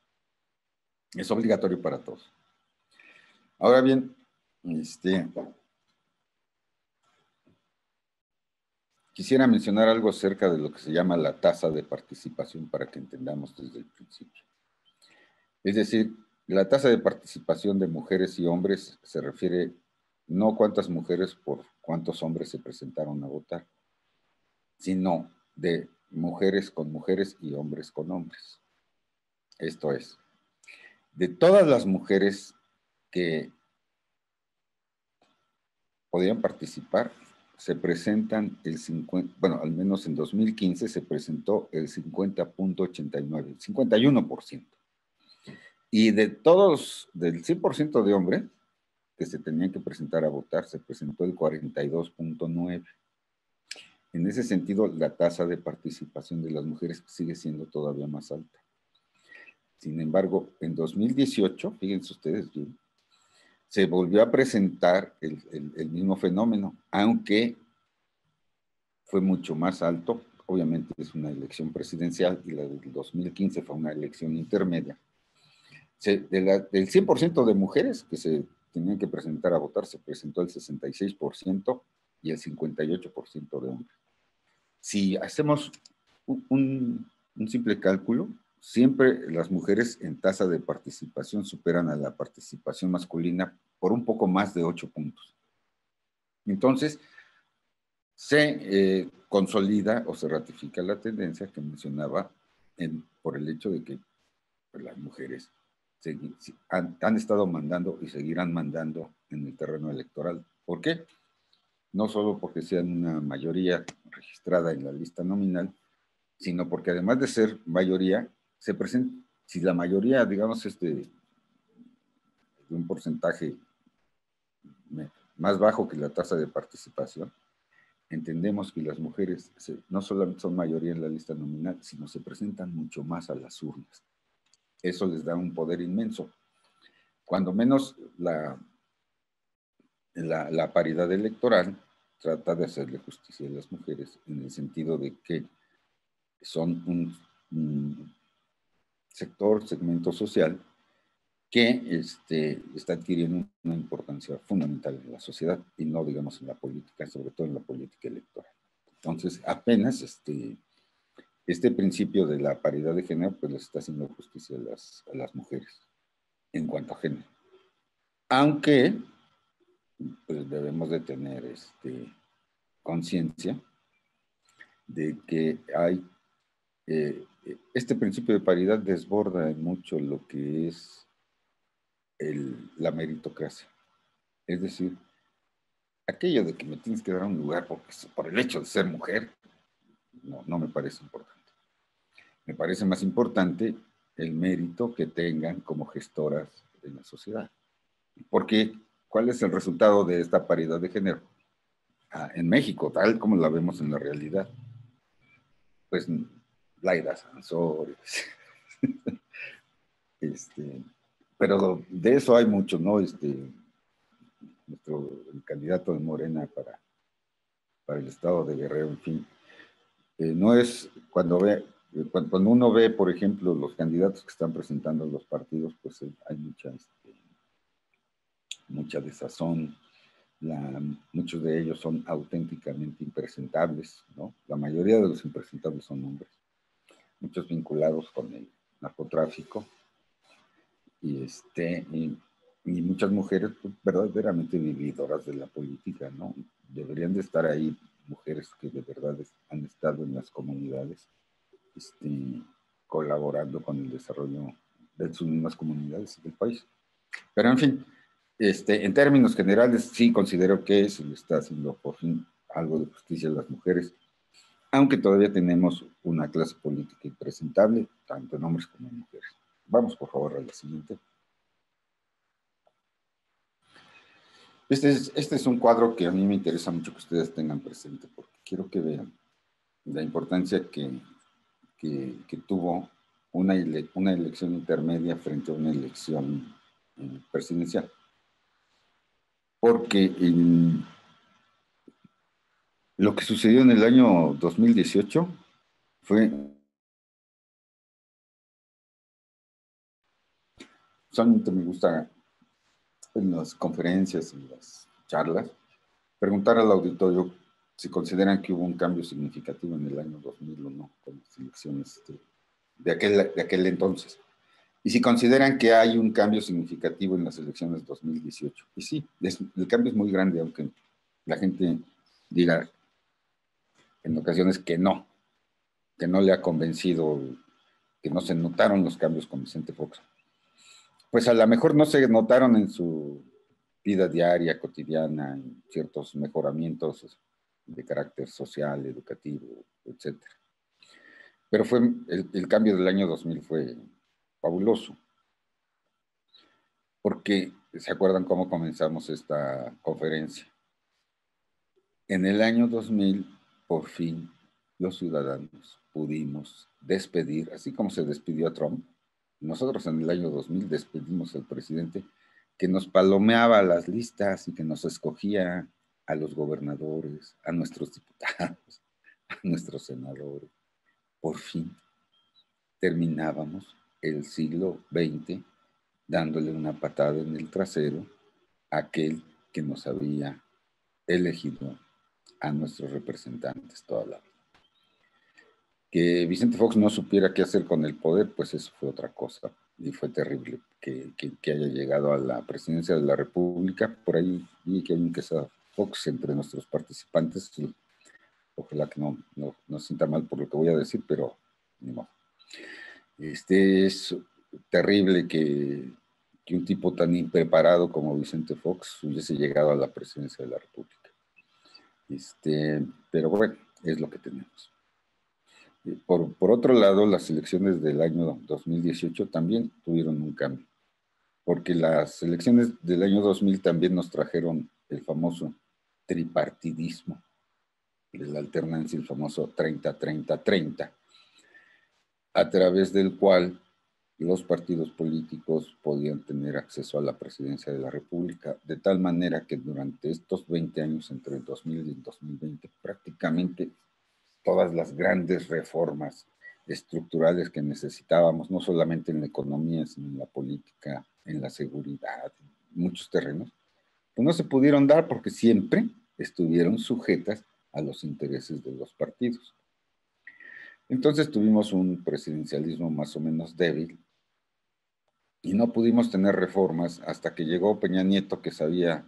Es obligatorio para todos. Ahora bien, quisiera mencionar algo acerca de lo que se llama la tasa de participación para que entendamos desde el principio. Es decir, la tasa de participación de mujeres y hombres se refiere no cuántas mujeres por cuántos hombres se presentaron a votar, sino de mujeres con mujeres y hombres con hombres. Esto es, de todas las mujeres que podían participar, se presentan el 50, bueno, al menos en 2015 se presentó el 50.89, 51%. Y de todos, del 100% de hombres que se tenían que presentar a votar, se presentó el 42.9. En ese sentido, la tasa de participación de las mujeres sigue siendo todavía más alta. Sin embargo, en 2018, fíjense ustedes bien, se volvió a presentar el mismo fenómeno, aunque fue mucho más alto. Obviamente es una elección presidencial y la del 2015 fue una elección intermedia. Del 100% de mujeres que se tenían que presentar a votar, se presentó el 66% y el 58% de hombres. Si hacemos un simple cálculo, siempre las mujeres en tasa de participación superan a la participación masculina por un poco más de 8 puntos. Entonces, se consolida o se ratifica la tendencia que mencionaba por el hecho de que pues, las mujeres han estado mandando y seguirán mandando en el terreno electoral. ¿Por qué? No solo porque sean una mayoría registrada en la lista nominal, sino porque además de ser mayoría, se presenta, si la mayoría, digamos, de un porcentaje más bajo que la tasa de participación, entendemos que las mujeres no solamente son mayoría en la lista nominal, sino se presentan mucho más a las urnas. Eso les da un poder inmenso. Cuando menos la paridad electoral trata de hacerle justicia a las mujeres en el sentido de que son un segmento social que está adquiriendo una importancia fundamental en la sociedad y no, digamos, en la política, sobre todo en la política electoral. Entonces, apenas este principio de la paridad de género, pues les está haciendo justicia a las mujeres en cuanto a género. Aunque, pues debemos de tener conciencia de que hay este principio de paridad desborda mucho lo que es la meritocracia. Es decir, aquello de que me tienes que dar un lugar por el hecho de ser mujer, no me parece importante. Me parece más importante el mérito que tengan como gestoras de la sociedad. Porque, ¿cuál es el resultado de esta paridad de género? En México, tal como la vemos en la realidad, pues Laida Sansores, pero de eso hay mucho, ¿no? El candidato de Morena para el estado de Guerrero, en fin. No es cuando uno ve, por ejemplo, los candidatos que están presentando los partidos, pues hay mucha desazón. Muchos de ellos son auténticamente impresentables, ¿no? La mayoría de los impresentables son hombres, muchos vinculados con el narcotráfico y muchas mujeres pues, verdaderamente vividoras de la política, ¿no? Deberían de estar ahí mujeres que de verdad han estado en las comunidades colaborando con el desarrollo de sus mismas comunidades y del país. Pero en fin, en términos generales sí considero que se le está haciendo por fin algo de justicia a las mujeres, aunque todavía tenemos una clase política impresentable, tanto en hombres como en mujeres. Vamos por favor a la siguiente. Este es un cuadro que a mí me interesa mucho que ustedes tengan presente, porque quiero que vean la importancia que tuvo una elección intermedia frente a una elección presidencial. Porque lo que sucedió en el año 2018 fue... Solamente me gusta en las conferencias y las charlas preguntar al auditorio si consideran que hubo un cambio significativo en el año 2000 o no, con las elecciones de aquel entonces. Y si consideran que hay un cambio significativo en las elecciones 2018. Y sí, el cambio es muy grande, aunque la gente diga en ocasiones que no le ha convencido, que no se notaron los cambios con Vicente Fox. Pues a lo mejor no se notaron en su vida diaria, cotidiana, en ciertos mejoramientos de carácter social, educativo, etc. Pero el cambio del año 2000 fue fabuloso. Porque, ¿se acuerdan cómo comenzamos esta conferencia? En el año 2000, por fin, los ciudadanos pudimos despedir, así como se despidió a Trump, nosotros en el año 2000 despedimos al presidente que nos palomeaba las listas y que nos escogía a los gobernadores, a nuestros diputados, a nuestros senadores. Por fin terminábamos el siglo XX dándole una patada en el trasero a aquel que nos había elegido a nuestros representantes toda la vida. Que Vicente Fox no supiera qué hacer con el poder, pues eso fue otra cosa. Y fue terrible que haya llegado a la presidencia de la República. Por ahí vi que hay un Quesada Fox entre nuestros participantes. Ojalá que no sienta mal por lo que voy a decir, pero no. Es terrible que un tipo tan impreparado como Vicente Fox hubiese llegado a la presidencia de la República. Pero bueno, es lo que tenemos. Por otro lado, las elecciones del año 2018 también tuvieron un cambio, porque las elecciones del año 2000 también nos trajeron el famoso tripartidismo, de la alternancia, el famoso 30-30-30, a través del cual los partidos políticos podían tener acceso a la presidencia de la República, de tal manera que durante estos 20 años, entre el 2000 y el 2020, prácticamente todas las grandes reformas estructurales que necesitábamos, no solamente en la economía, sino en la política, en la seguridad, en muchos terrenos, pues no se pudieron dar porque siempre estuvieron sujetas a los intereses de los partidos. Entonces tuvimos un presidencialismo más o menos débil y no pudimos tener reformas hasta que llegó Peña Nieto, que sabía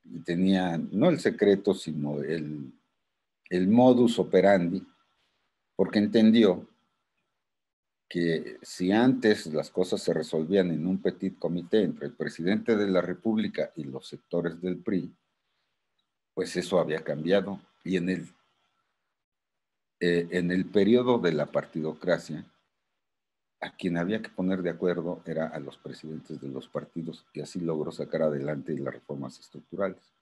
y tenía no el secreto, sino el modus operandi, porque entendió que si antes las cosas se resolvían en un petit comité entre el presidente de la República y los sectores del PRI, pues eso había cambiado. Y en el periodo de la partidocracia, a quien había que poner de acuerdo era a los presidentes de los partidos, y así logró sacar adelante las reformas estructurales.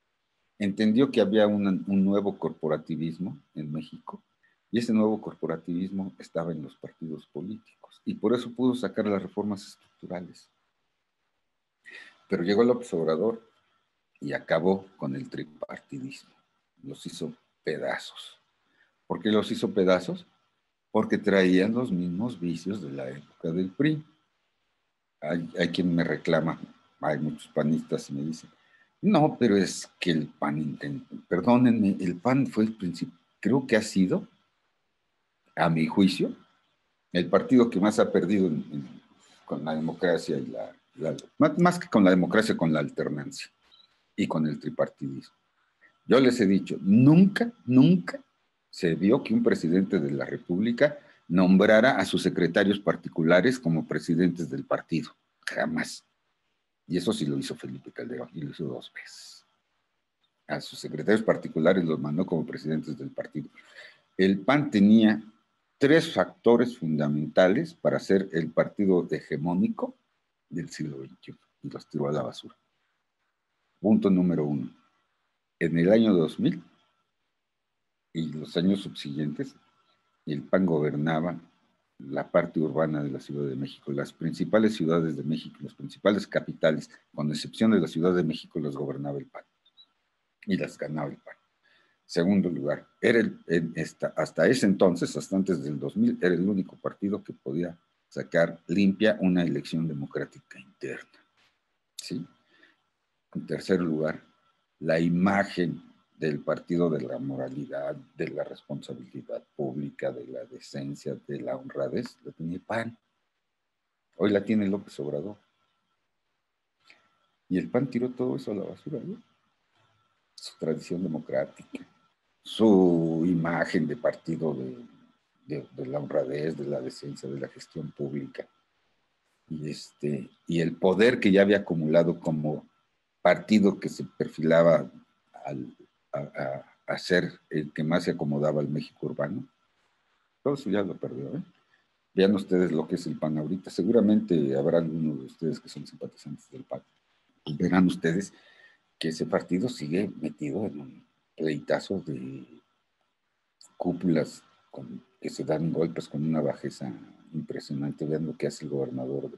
Entendió que había un nuevo corporativismo en México, y ese nuevo corporativismo estaba en los partidos políticos, y por eso pudo sacar las reformas estructurales. Pero llegó López Obrador y acabó con el tripartidismo. Los hizo pedazos. ¿Por qué los hizo pedazos? Porque traían los mismos vicios de la época del PRI. Hay quien me reclama, hay muchos panistas y me dicen, no, pero es que el PAN, perdónenme, el PAN fue el principio, creo que ha sido, a mi juicio, el partido que más ha perdido con la democracia y más que con la democracia, con la alternancia y con el tripartidismo. Yo les he dicho, nunca se vio que un presidente de la República nombrara a sus secretarios particulares como presidentes del partido. Jamás. Y eso sí lo hizo Felipe Calderón, y lo hizo 2 veces. A sus secretarios particulares los mandó como presidentes del partido. El PAN tenía 3 factores fundamentales para ser el partido hegemónico del siglo XXI, y los tiró a la basura. Punto número 1. En el año 2000 y los años subsiguientes, el PAN gobernaba la parte urbana de la Ciudad de México, las principales ciudades de México, las principales capitales, con excepción de la Ciudad de México, las gobernaba el PAN y las ganaba el PAN. Segundo lugar, era hasta ese entonces, hasta antes del 2000, era el único partido que podía sacar limpia una elección democrática interna. ¿Sí? En tercer lugar, la imagen del partido de la moralidad, de la responsabilidad pública, de la decencia, de la honradez, la tenía el PAN. Hoy la tiene López Obrador. Y el PAN tiró todo eso a la basura, ¿no? Su tradición democrática, su imagen de partido de la honradez, de la decencia, de la gestión pública. Y el poder que ya había acumulado como partido que se perfilaba a ser el que más se acomodaba al México urbano. Todo eso ya lo perdió, ¿eh? Vean ustedes lo que es el PAN ahorita. Seguramente habrá algunos de ustedes que son simpatizantes del PAN. Y verán ustedes que ese partido sigue metido en un pleitazo de cúpulas que se dan golpes con una bajeza impresionante. Vean lo que hace el gobernador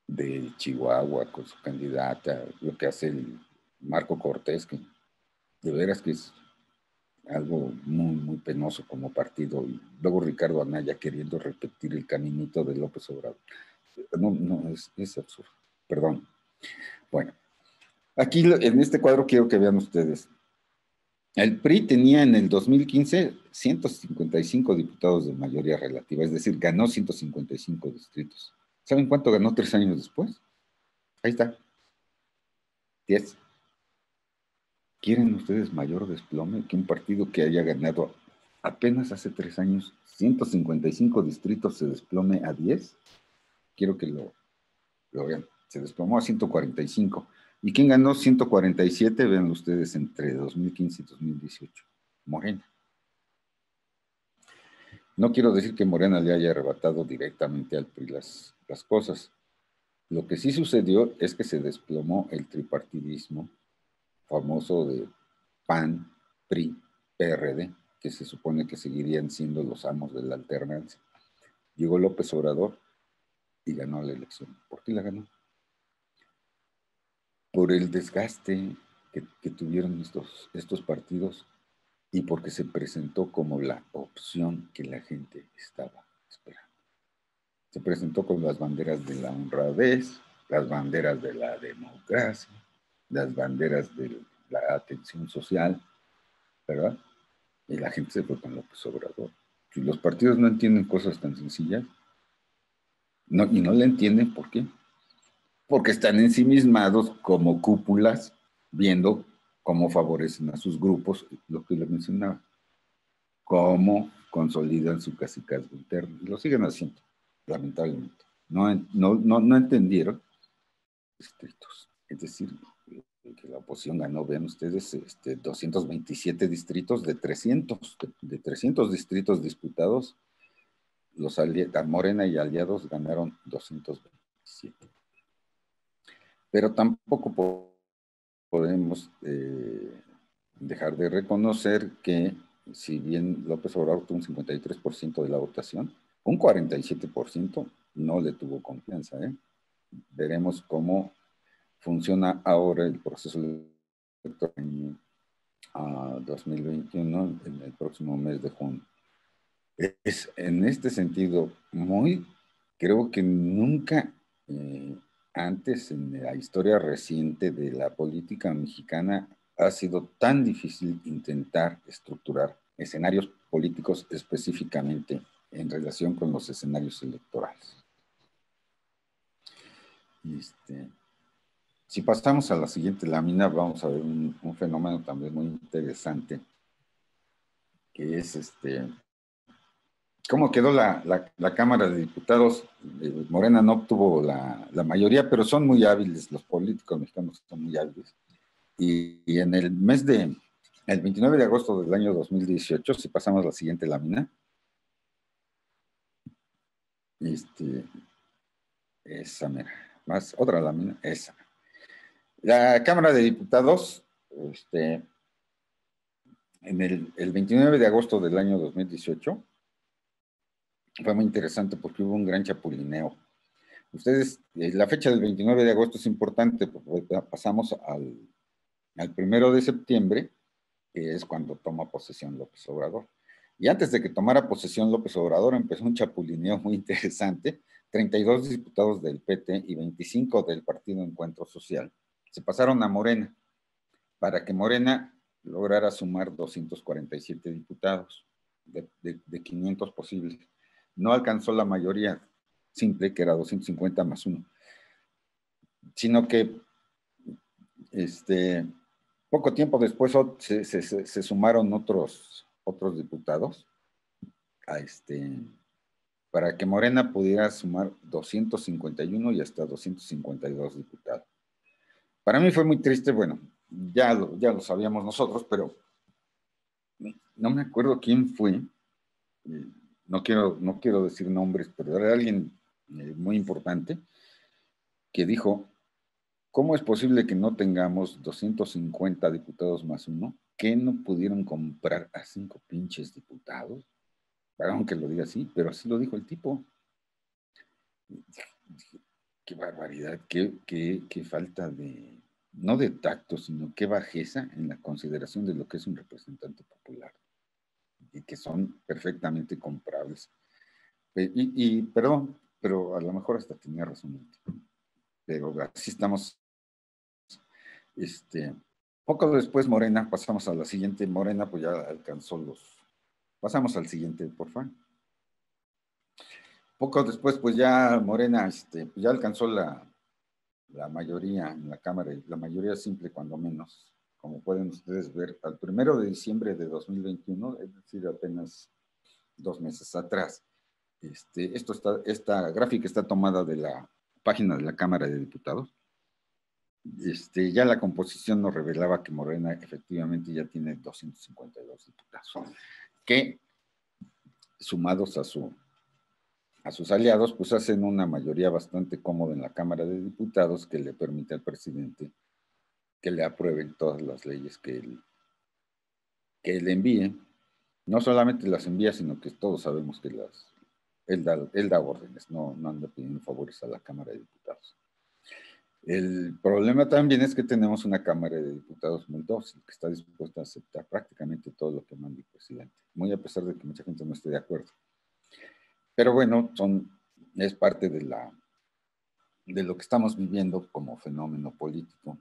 de Chihuahua con su candidata, lo que hace el Marco Cortés, que de veras que es algo muy, muy penoso como partido, y luego Ricardo Anaya queriendo repetir el caminito de López Obrador. No, es absurdo, perdón. Bueno, aquí en este cuadro quiero que vean ustedes. El PRI tenía en el 2015 155 diputados de mayoría relativa, es decir, ganó 155 distritos. ¿Saben cuánto ganó 3 años después? Ahí está. 10. ¿Quieren ustedes mayor desplome que un partido que haya ganado apenas hace 3 años 155 distritos se desplome a 10? Quiero que lo vean. Se desplomó a 145. ¿Y quién ganó 147? Vean ustedes entre 2015 y 2018. Morena. No quiero decir que Morena le haya arrebatado directamente al PRI las cosas. Lo que sí sucedió es que se desplomó el tripartidismo famoso de PAN, PRI, PRD, que se supone que seguirían siendo los amos de la alternancia. Llegó López Obrador y ganó la elección. ¿Por qué la ganó? Por el desgaste que tuvieron estos partidos y porque se presentó como la opción que la gente estaba esperando. Se presentó con las banderas de la honradez, las banderas de la democracia, las banderas de la atención social, ¿verdad? Y la gente se fue con López Obrador. Si los partidos no entienden cosas tan sencillas, y no le entienden, ¿por qué? Porque están ensimismados como cúpulas, viendo cómo favorecen a sus grupos, lo que les mencionaba, cómo consolidan su cacicazgo interno. Y lo siguen haciendo, lamentablemente. No entendieron distritos. Es decir, que la oposición ganó, vean ustedes, 227 distritos de 300 distritos disputados. Morena y aliados ganaron 227. Pero tampoco podemos dejar de reconocer que si bien López Obrador tuvo un 53% de la votación, un 47% no le tuvo confianza. Veremos cómo funciona ahora el proceso electoral a 2021 en el próximo mes de junio. Es en este sentido creo que nunca antes en la historia reciente de la política mexicana ha sido tan difícil intentar estructurar escenarios políticos específicamente en relación con los escenarios electorales. Si pasamos a la siguiente lámina, vamos a ver un fenómeno también muy interesante, que es cómo quedó la Cámara de Diputados. Morena no obtuvo la mayoría, pero son muy hábiles, los políticos mexicanos son muy hábiles. Y en el 29 de agosto del año 2018, si pasamos a la siguiente lámina, esa mera, más otra lámina, esa. La Cámara de Diputados, en el 29 de agosto del año 2018, fue muy interesante porque hubo un gran chapulineo. Ustedes, la fecha del 29 de agosto es importante porque pasamos al 1 de septiembre, que es cuando toma posesión López Obrador. Y antes de que tomara posesión López Obrador, empezó un chapulineo muy interesante. 32 diputados del PT y 25 del Partido Encuentro Social se pasaron a Morena para que Morena lograra sumar 247 diputados de 500 posibles. No alcanzó la mayoría simple, que era 250 más 1, sino que poco tiempo después se sumaron otros diputados para que Morena pudiera sumar 251 y hasta 252 diputados. Para mí fue muy triste, bueno, ya lo sabíamos nosotros, pero no me acuerdo quién fue. No quiero decir nombres, pero era alguien muy importante que dijo: ¿cómo es posible que no tengamos 250 diputados más 1? ¿Que no pudieron comprar a 5 pinches diputados? Perdón que lo diga así, pero así lo dijo el tipo. Qué barbaridad, qué falta de, no de tacto, sino qué bajeza en la consideración de lo que es un representante popular. Y que son perfectamente comprables. Perdón, pero a lo mejor hasta tenía razón. Pero así estamos. Poco después Morena, pasamos a la siguiente. Morena pues ya alcanzó pasamos al siguiente, por favor. Poco después pues ya Morena pues ya alcanzó la mayoría en la Cámara, la mayoría simple cuando menos, como pueden ustedes ver, al 1 de diciembre de 2021, es decir, apenas 2 meses atrás. Esta gráfica está tomada de la página de la Cámara de Diputados. Ya la composición nos revelaba que Morena efectivamente ya tiene 252 diputados, que sumados a sus aliados, pues hacen una mayoría bastante cómoda en la Cámara de Diputados que le permite al presidente que le aprueben todas las leyes que él envíe. No solamente las envía, sino que todos sabemos que él da órdenes, no anda pidiendo favores a la Cámara de Diputados. El problema también es que tenemos una Cámara de Diputados muy dócil, que está dispuesta a aceptar prácticamente todo lo que manda el presidente, muy a pesar de que mucha gente no esté de acuerdo. Pero bueno, es parte de lo que estamos viviendo como fenómeno político.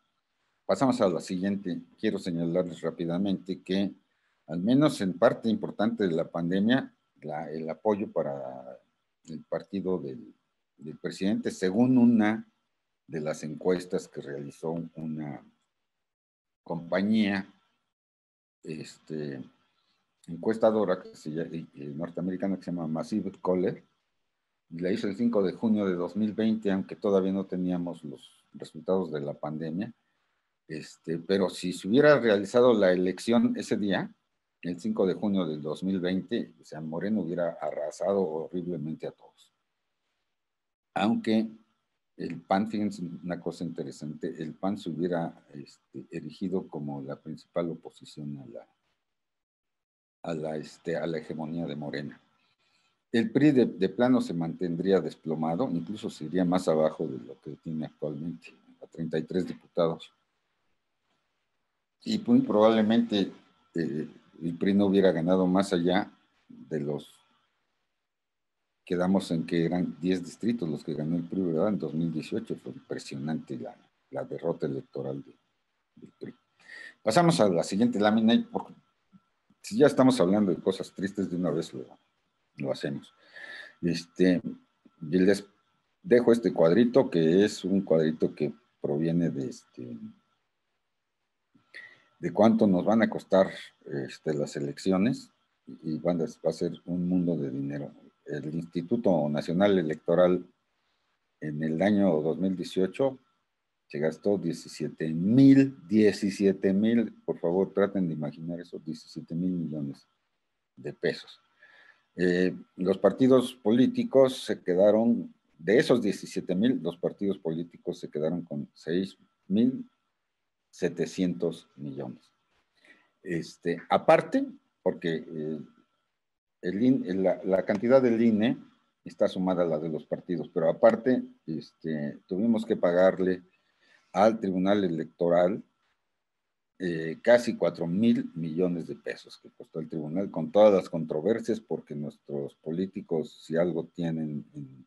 Pasamos a la siguiente. Quiero señalarles rápidamente que, al menos en parte importante de la pandemia, el apoyo para el partido del presidente, según una de las encuestas que realizó una compañía, encuestadora norteamericana que se llama Massive Caller, y la hizo el 5 de junio de 2020, aunque todavía no teníamos los resultados de la pandemia. Pero si se hubiera realizado la elección ese día, el 5 de junio del 2020, o sea, Moreno hubiera arrasado horriblemente a todos. Aunque el PAN, fíjense una cosa interesante, el PAN se hubiera erigido como la principal oposición a la hegemonía de Morena. El PRI de plano se mantendría desplomado, incluso se iría más abajo de lo que tiene actualmente, a 33 diputados. Y muy probablemente el PRI no hubiera ganado más allá de los, quedamos en que eran 10 distritos los que ganó el PRI, ¿verdad? En 2018 fue impresionante la derrota electoral del PRI. Pasamos a la siguiente lámina y si ya estamos hablando de cosas tristes, de una vez lo hacemos. Y les dejo este cuadrito, que es un cuadrito que proviene de cuánto nos van a costar las elecciones, y va a ser un mundo de dinero. El Instituto Nacional Electoral en el año 2018 se gastó 17 mil, por favor traten de imaginar eso, 17 mil millones de pesos. Los partidos políticos se quedaron, de esos 17 mil, los partidos políticos se quedaron con 6.700 millones. Aparte, porque la cantidad del INE está sumada a la de los partidos, pero aparte tuvimos que pagarle al Tribunal Electoral casi 4.000 millones de pesos que costó el tribunal, con todas las controversias, porque nuestros políticos, si algo tienen en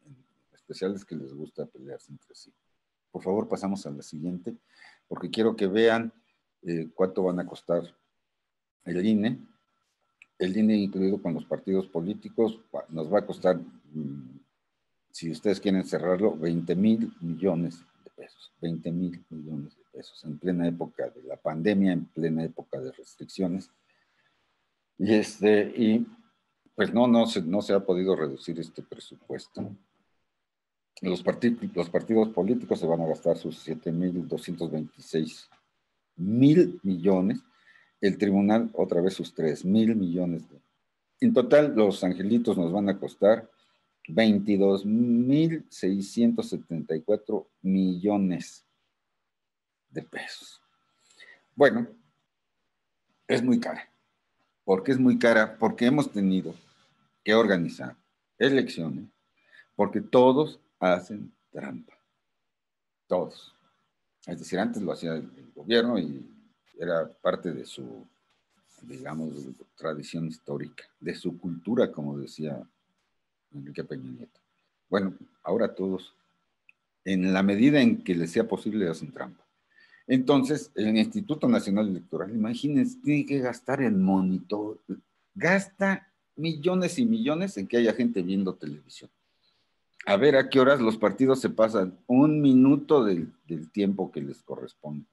especial, es que les gusta pelearse entre sí. Por favor, pasamos a la siguiente, porque quiero que vean cuánto van a costar el INE. El INE incluido con los partidos políticos nos va a costar, si ustedes quieren cerrarlo, 20.000 millones de pesos. 20.000 millones de pesos en plena época de la pandemia, en plena época de restricciones. Y pues no se ha podido reducir este presupuesto. Los partidos políticos se van a gastar sus 7.226 mil millones. El tribunal, otra vez, sus 3.000 millones. En total, los angelitos nos van a costar 22.674 millones de pesos. Bueno, es muy cara. ¿Por qué es muy cara? Porque hemos tenido que organizar elecciones, porque todos hacen trampa. Todos. Es decir, antes lo hacía el gobierno y era parte de su, digamos, tradición histórica, de su cultura, como decía Enrique Peña Nieto. Bueno, ahora todos, en la medida en que les sea posible, hacen trampa. Entonces, el Instituto Nacional Electoral, imagínense, tiene que gastar en monitor, gasta millones y millones en que haya gente viendo televisión. A ver a qué horas los partidos se pasan 1 minuto del tiempo que les corresponde.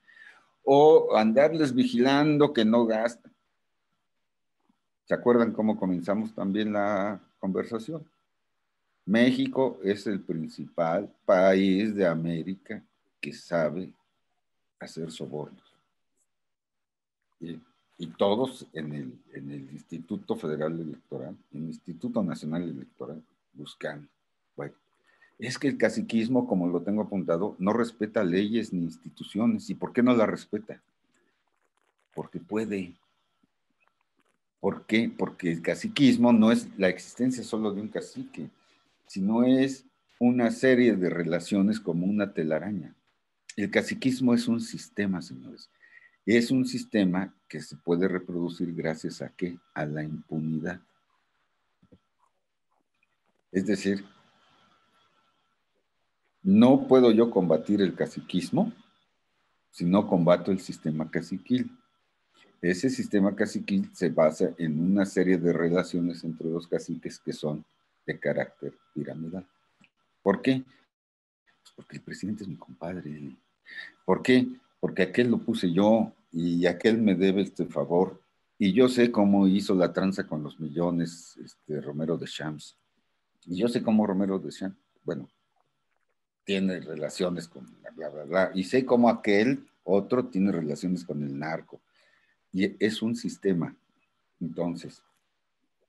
O andarles vigilando que no gasten. ¿Se acuerdan cómo comenzamos también la conversación? México es el principal país de América que sabe hacer sobornos. Y todos en el Instituto Federal Electoral, en el Instituto Nacional Electoral, buscan. Bueno, es que el caciquismo, como lo tengo apuntado, no respeta leyes ni instituciones. ¿Y por qué no la respeta? Porque puede. ¿Por qué? Porque el caciquismo no es la existencia solo de un cacique, sino es una serie de relaciones como una telaraña. El caciquismo es un sistema, señores. Es un sistema que se puede reproducir gracias a ¿qué? A la impunidad. Es decir, no puedo yo combatir el caciquismo si no combato el sistema caciquil. Ese sistema caciquil se basa en una serie de relaciones entre los caciques que son de carácter piramidal. ¿Por qué? Pues porque el presidente es mi compadre. ¿Por qué? Porque aquel lo puse yo y aquel me debe este favor Y yo sé cómo hizo la tranza con los millones Romero de Champs. Y yo sé cómo Romero de Champs, bueno, tiene relaciones con bla, bla, bla. Y sé cómo aquel otro tiene relaciones con el narco. Y es un sistema. Entonces,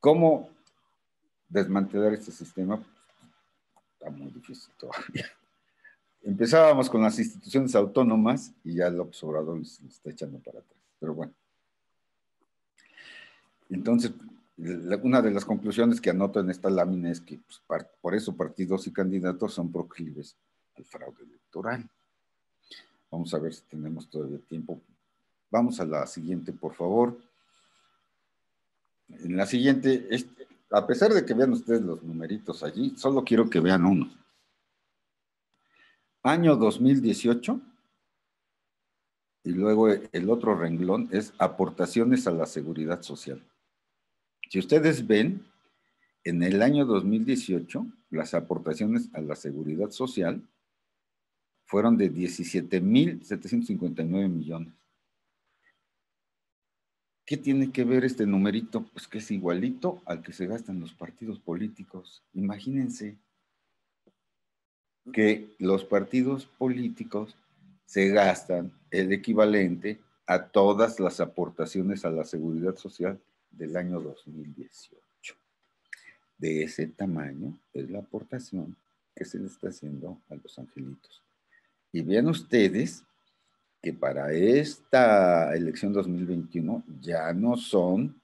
¿cómo desmantelar este sistema? Está muy difícil todavía. Empezábamos con las instituciones autónomas y ya López Obrador les está echando para atrás. Pero bueno. Entonces, una de las conclusiones que anoto en esta lámina es que pues, por eso partidos y candidatos son proclives al fraude electoral. Vamos a ver si tenemos todavía tiempo. Vamos a la siguiente, por favor. En la siguiente, a pesar de que vean ustedes los numeritos allí, solo quiero que vean uno. Año 2018, y luego el otro renglón es aportaciones a la seguridad social. Si ustedes ven, en el año 2018, las aportaciones a la seguridad social fueron de 17,759 millones. ¿Qué tiene que ver este numerito? Pues que es igualito al que se gastan los partidos políticos. Imagínense que los partidos políticos se gastan el equivalente a todas las aportaciones a la seguridad social del año 2018. De ese tamaño es la aportación que se le está haciendo a los angelitos. Y vean ustedes que para esta elección 2021 ya no son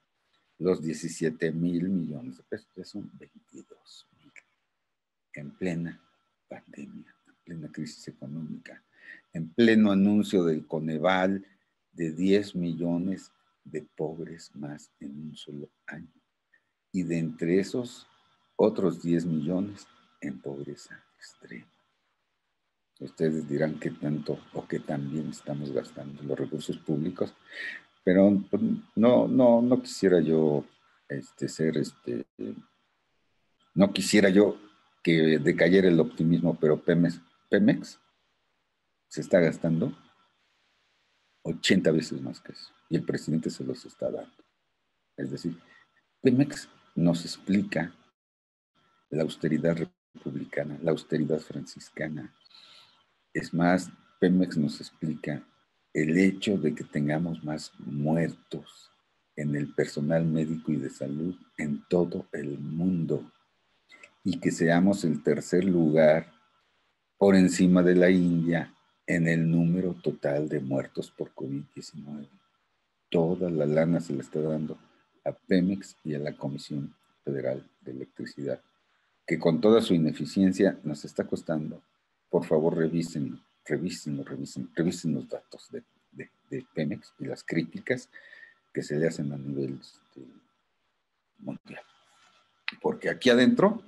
los 17,000 millones de pesos, ya son 22,000 en plena pandemia, en plena crisis económica, en pleno anuncio del Coneval de 10 millones de pobres más en un solo año. Y de entre esos, otros 10 millones en pobreza extrema. Ustedes dirán qué tanto o qué tan bien estamos gastando los recursos públicos, pero no quisiera yo no quisiera yo que decayera el optimismo, pero Pemex se está gastando 80 veces más que eso, y el presidente se los está dando. Es decir, Pemex nos explica la austeridad republicana, la austeridad franciscana. Es más, Pemex nos explica el hecho de que tengamos más muertos en el personal médico y de salud en todo el mundo y que seamos el tercer lugar por encima de la India en el número total de muertos por COVID-19. Toda la lana se le está dando a Pemex y a la Comisión Federal de Electricidad, que con toda su ineficiencia nos está costando. Por favor, revisen los datos de Pemex y las críticas que se le hacen a nivel mundial. Porque aquí adentro,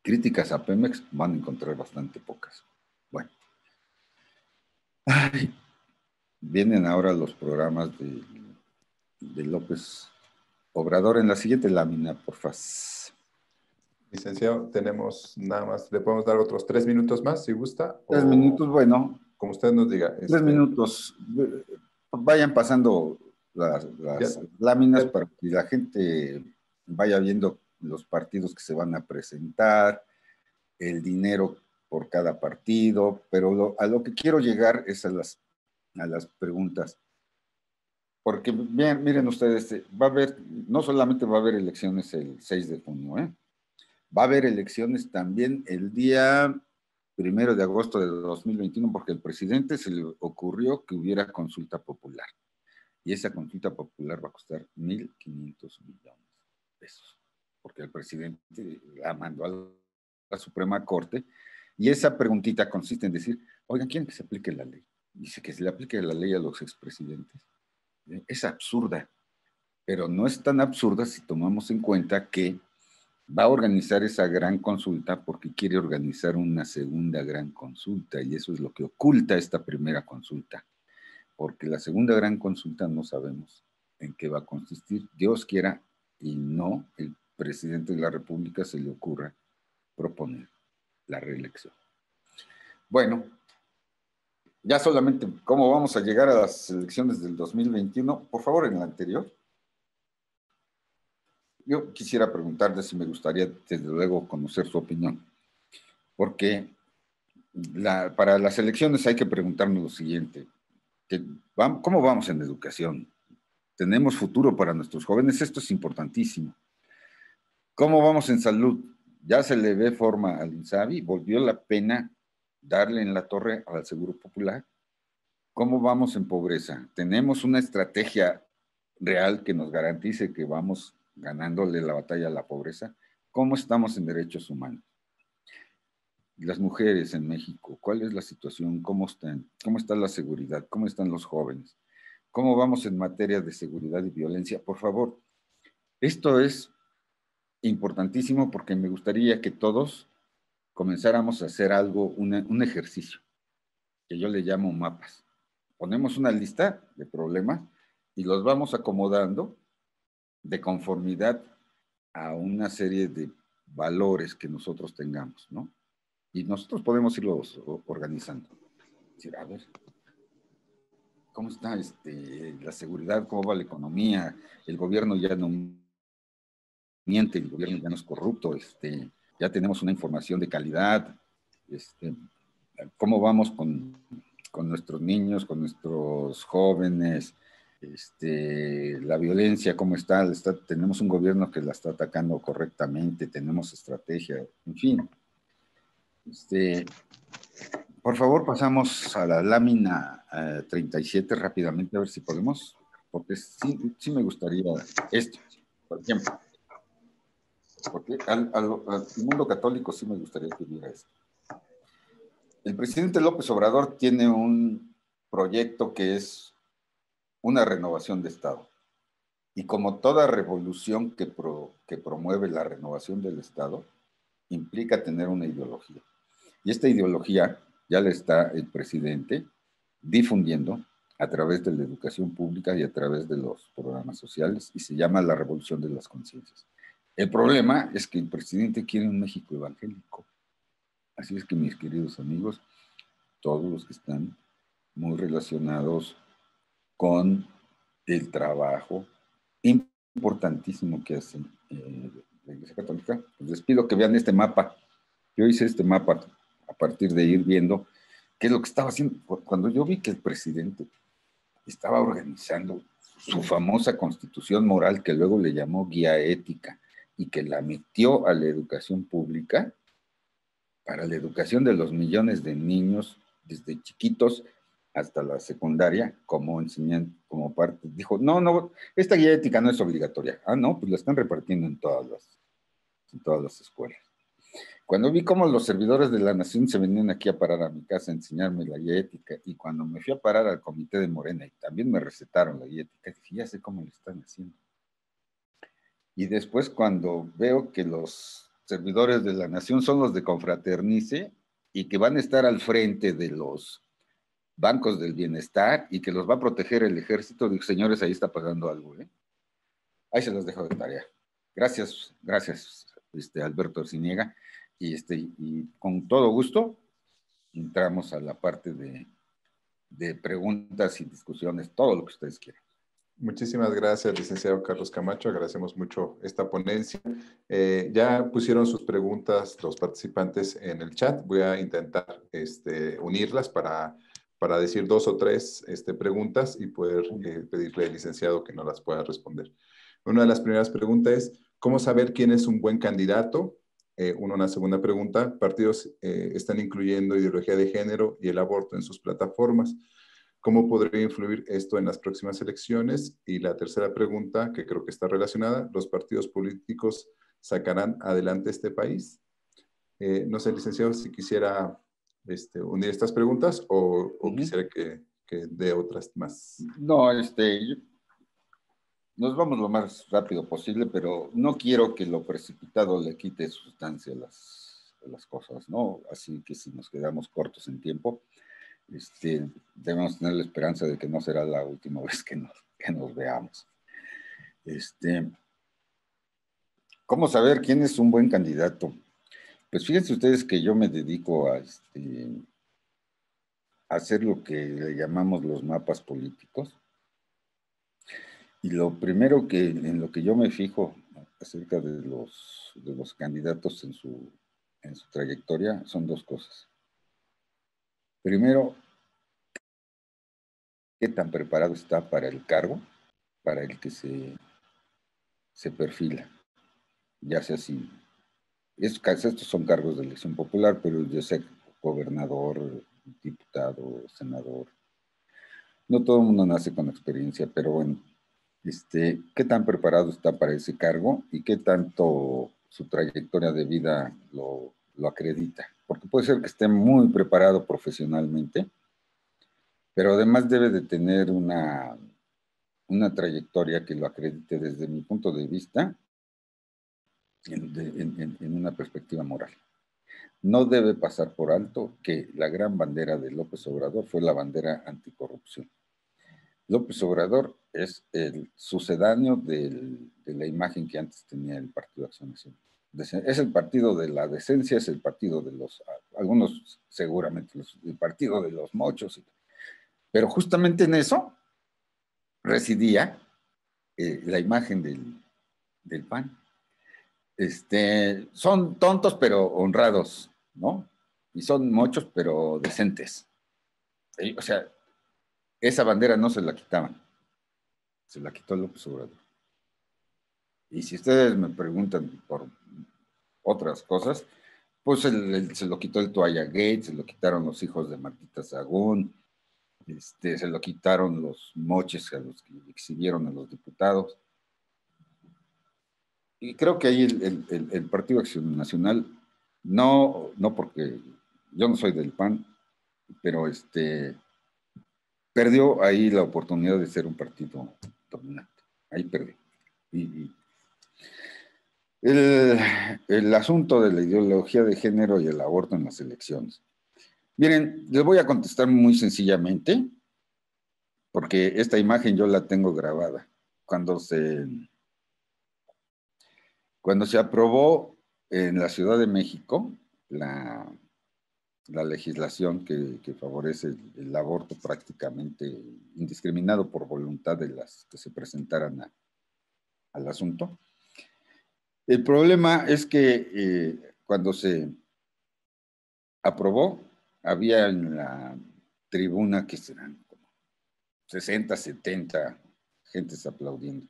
críticas a Pemex van a encontrar bastante pocas. Bueno. Ay, vienen ahora los programas de López Obrador. En la siguiente lámina, por favor. Licenciado, tenemos nada más, le podemos dar otros 3 minutos más, si gusta. 3 minutos, bueno. Como usted nos diga. 3 minutos. Vayan pasando las láminas para que la gente vaya viendo los partidos que se van a presentar, el dinero por cada partido, pero a lo que quiero llegar es a las preguntas. Porque miren ustedes, va a haber, no solamente va a haber elecciones el 6 de junio, va a haber elecciones también el día 1 de agosto de 2021, porque al presidente se le ocurrió que hubiera consulta popular. Y esa consulta popular va a costar 1,500 millones de pesos, porque el presidente la mandó a la Suprema Corte, y esa preguntita consiste en decir, oigan, ¿quieren que se aplique la ley? Dice que se le aplique la ley a los expresidentes. Es absurda, pero no es tan absurda si tomamos en cuenta que va a organizar esa gran consulta porque quiere organizar una segunda gran consulta, y eso es lo que oculta esta primera consulta, porque la segunda gran consulta no sabemos en qué va a consistir. Dios quiera y no el presidente de la República se le ocurra proponer la reelección. Bueno, ya solamente cómo vamos a llegar a las elecciones del 2021, por favor, en la anterior. Yo quisiera preguntarle si me gustaría, desde luego, conocer su opinión, porque para las elecciones hay que preguntarnos lo siguiente, ¿cómo vamos en educación? ¿Tenemos futuro para nuestros jóvenes? Esto es importantísimo. ¿Cómo vamos en salud? Ya se le ve forma al INSABI, volvió la pena darle en la torre al Seguro Popular. ¿Cómo vamos en pobreza? ¿Tenemos una estrategia real que nos garantice que vamos ganándole la batalla a la pobreza? ¿Cómo estamos en derechos humanos? Las mujeres en México, ¿cuál es la situación? ¿Cómo están? ¿Cómo está la seguridad? ¿Cómo están los jóvenes? ¿Cómo vamos en materia de seguridad y violencia? Por favor, esto es importantísimo porque me gustaría que todos comenzáramos a hacer algo, un ejercicio, que yo le llamo mapas. Ponemos una lista de problemas y los vamos acomodando de conformidad a una serie de valores que nosotros tengamos, ¿no? Y nosotros podemos irlos organizando. Es decir, a ver, ¿cómo está la seguridad? ¿Cómo va la economía? El gobierno ya no miente, el gobierno ya no es corrupto, ya tenemos una información de calidad, ¿cómo vamos con nuestros niños, con nuestros jóvenes? La violencia, ¿cómo está? Tenemos un gobierno que la está atacando correctamente, tenemos estrategia, en fin. Por favor, pasamos a la lámina 37 rápidamente, a ver si podemos, porque sí me gustaría esto, por ejemplo, porque al mundo católico sí me gustaría que hubiera esto. El presidente López Obrador tiene un proyecto que es una renovación de Estado. Y como toda revolución que promueve la renovación del Estado, implica tener una ideología. Y esta ideología ya la está el presidente difundiendo a través de la educación pública y a través de los programas sociales, y se llama la revolución de las conciencias. El problema es que el presidente quiere un México evangélico. Así es que, mis queridos amigos, todos los que están muy relacionados con el trabajo importantísimo que hace la Iglesia Católica, pues les pido que vean este mapa. Yo hice este mapa a partir de ir viendo qué es lo que estaba haciendo. Cuando yo vi que el presidente estaba organizando su famosa constitución moral, que luego le llamó guía ética, y que la metió a la educación pública, para la educación de los millones de niños, desde chiquitos hasta la secundaria, como enseñan, como parte, dijo, no, esta guía ética no es obligatoria. Ah, no, pues la están repartiendo en todas las escuelas. Cuando vi cómo los servidores de la nación se venían aquí a parar a mi casa a enseñarme la guía ética, y cuando me fui a parar al comité de Morena y también me recetaron la guía ética, dije, ya sé cómo lo están haciendo. Y después cuando veo que los servidores de la nación son los de Confraternice y que van a estar al frente de los bancos del bienestar y que los va a proteger el ejército, digo, señores, ahí está pasando algo, ¿eh? Ahí se los dejo de tarea. Gracias, Alberto Arciniega, y con todo gusto entramos a la parte de preguntas y discusiones, todo lo que ustedes quieran. Muchísimas gracias, licenciado Carlos Camacho. Agradecemos mucho esta ponencia. Ya pusieron sus preguntas los participantes en el chat. Voy a intentar unirlas para decir 2 o 3 preguntas y poder pedirle al licenciado que nos las pueda responder. Una de las primeras preguntas es, ¿cómo saber quién es un buen candidato? Una segunda pregunta, partidos están incluyendo ideología de género y el aborto en sus plataformas. ¿Cómo podría influir esto en las próximas elecciones? Y la tercera pregunta, que creo que está relacionada, ¿los partidos políticos sacarán adelante este país? No sé, licenciado, si quisiera unir estas preguntas o quisiera que dé otras más. No, nos vamos lo más rápido posible, pero no quiero que lo precipitado le quite sustancia a las cosas, ¿no? Así que si nos quedamos cortos en tiempo, debemos tener la esperanza de que no será la última vez que nos veamos. ¿Cómo saber quién es un buen candidato? Pues fíjense ustedes que yo me dedico a hacer lo que le llamamos los mapas políticos. Y lo primero en lo que yo me fijo acerca de los candidatos en su trayectoria son dos cosas. Primero, qué tan preparado está para el cargo, para el que se perfila. Ya sea si, estos son cargos de elección popular, pero ya sea gobernador, diputado, senador. No todo el mundo nace con experiencia, pero bueno, qué tan preparado está para ese cargo y qué tanto su trayectoria de vida lo acredita. Porque puede ser que esté muy preparado profesionalmente, pero además debe de tener una trayectoria que lo acredite desde mi punto de vista en una perspectiva moral. No debe pasar por alto que la gran bandera de López Obrador fue la bandera anticorrupción. López Obrador es el sucedáneo de la imagen que antes tenía el Partido de Acción Nacional. Es el partido de la decencia, es el partido de algunos seguramente, el partido de los mochos. Pero justamente en eso residía la imagen del PAN. Son tontos pero honrados, ¿no? Y son mochos pero decentes. O sea, esa bandera no se la quitaban. Se la quitó López Obrador. Y si ustedes me preguntan por otras cosas, pues se lo quitó el Toalla Gate, se lo quitaron los hijos de Martita Sagún, se lo quitaron los moches a los que exhibieron a los diputados. Y creo que ahí el Partido Acción Nacional, no porque yo no soy del PAN, pero perdió ahí la oportunidad de ser un partido dominante. Ahí perdió. Y el asunto de la ideología de género y el aborto en las elecciones. Miren, les voy a contestar muy sencillamente, porque esta imagen yo la tengo grabada. Cuando se aprobó en la Ciudad de México la legislación que favorece el aborto prácticamente indiscriminado por voluntad de las que se presentaran al asunto. El problema es que cuando se aprobó, había en la tribuna que serán como 60, 70 gentes aplaudiendo.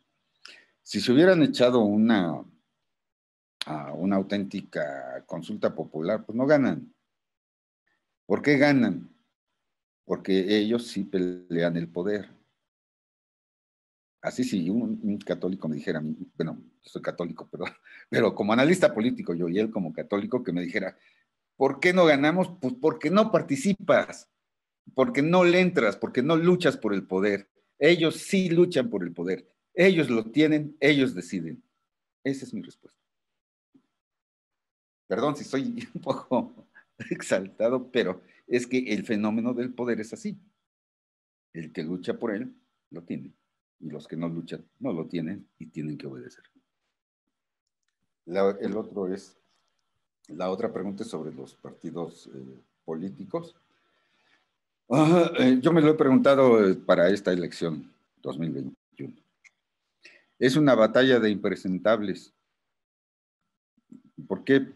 Si se hubieran echado una auténtica consulta popular, pues no ganan. ¿Por qué ganan? Porque ellos sí pelean el poder. Así si un católico me dijera, bueno, yo soy católico, pero como analista político yo y él como católico que me dijera, ¿por qué no ganamos? Pues porque no participas, porque no le entras, porque no luchas por el poder. Ellos sí luchan por el poder. Ellos lo tienen, ellos deciden. Esa es mi respuesta. Perdón si soy un poco exaltado, pero es que el fenómeno del poder es así. El que lucha por él, lo tiene. Y los que no luchan, no lo tienen y tienen que obedecer. La otra pregunta es sobre los partidos políticos. Yo me lo he preguntado para esta elección 2021. Es una batalla de impresentables. ¿Por qué?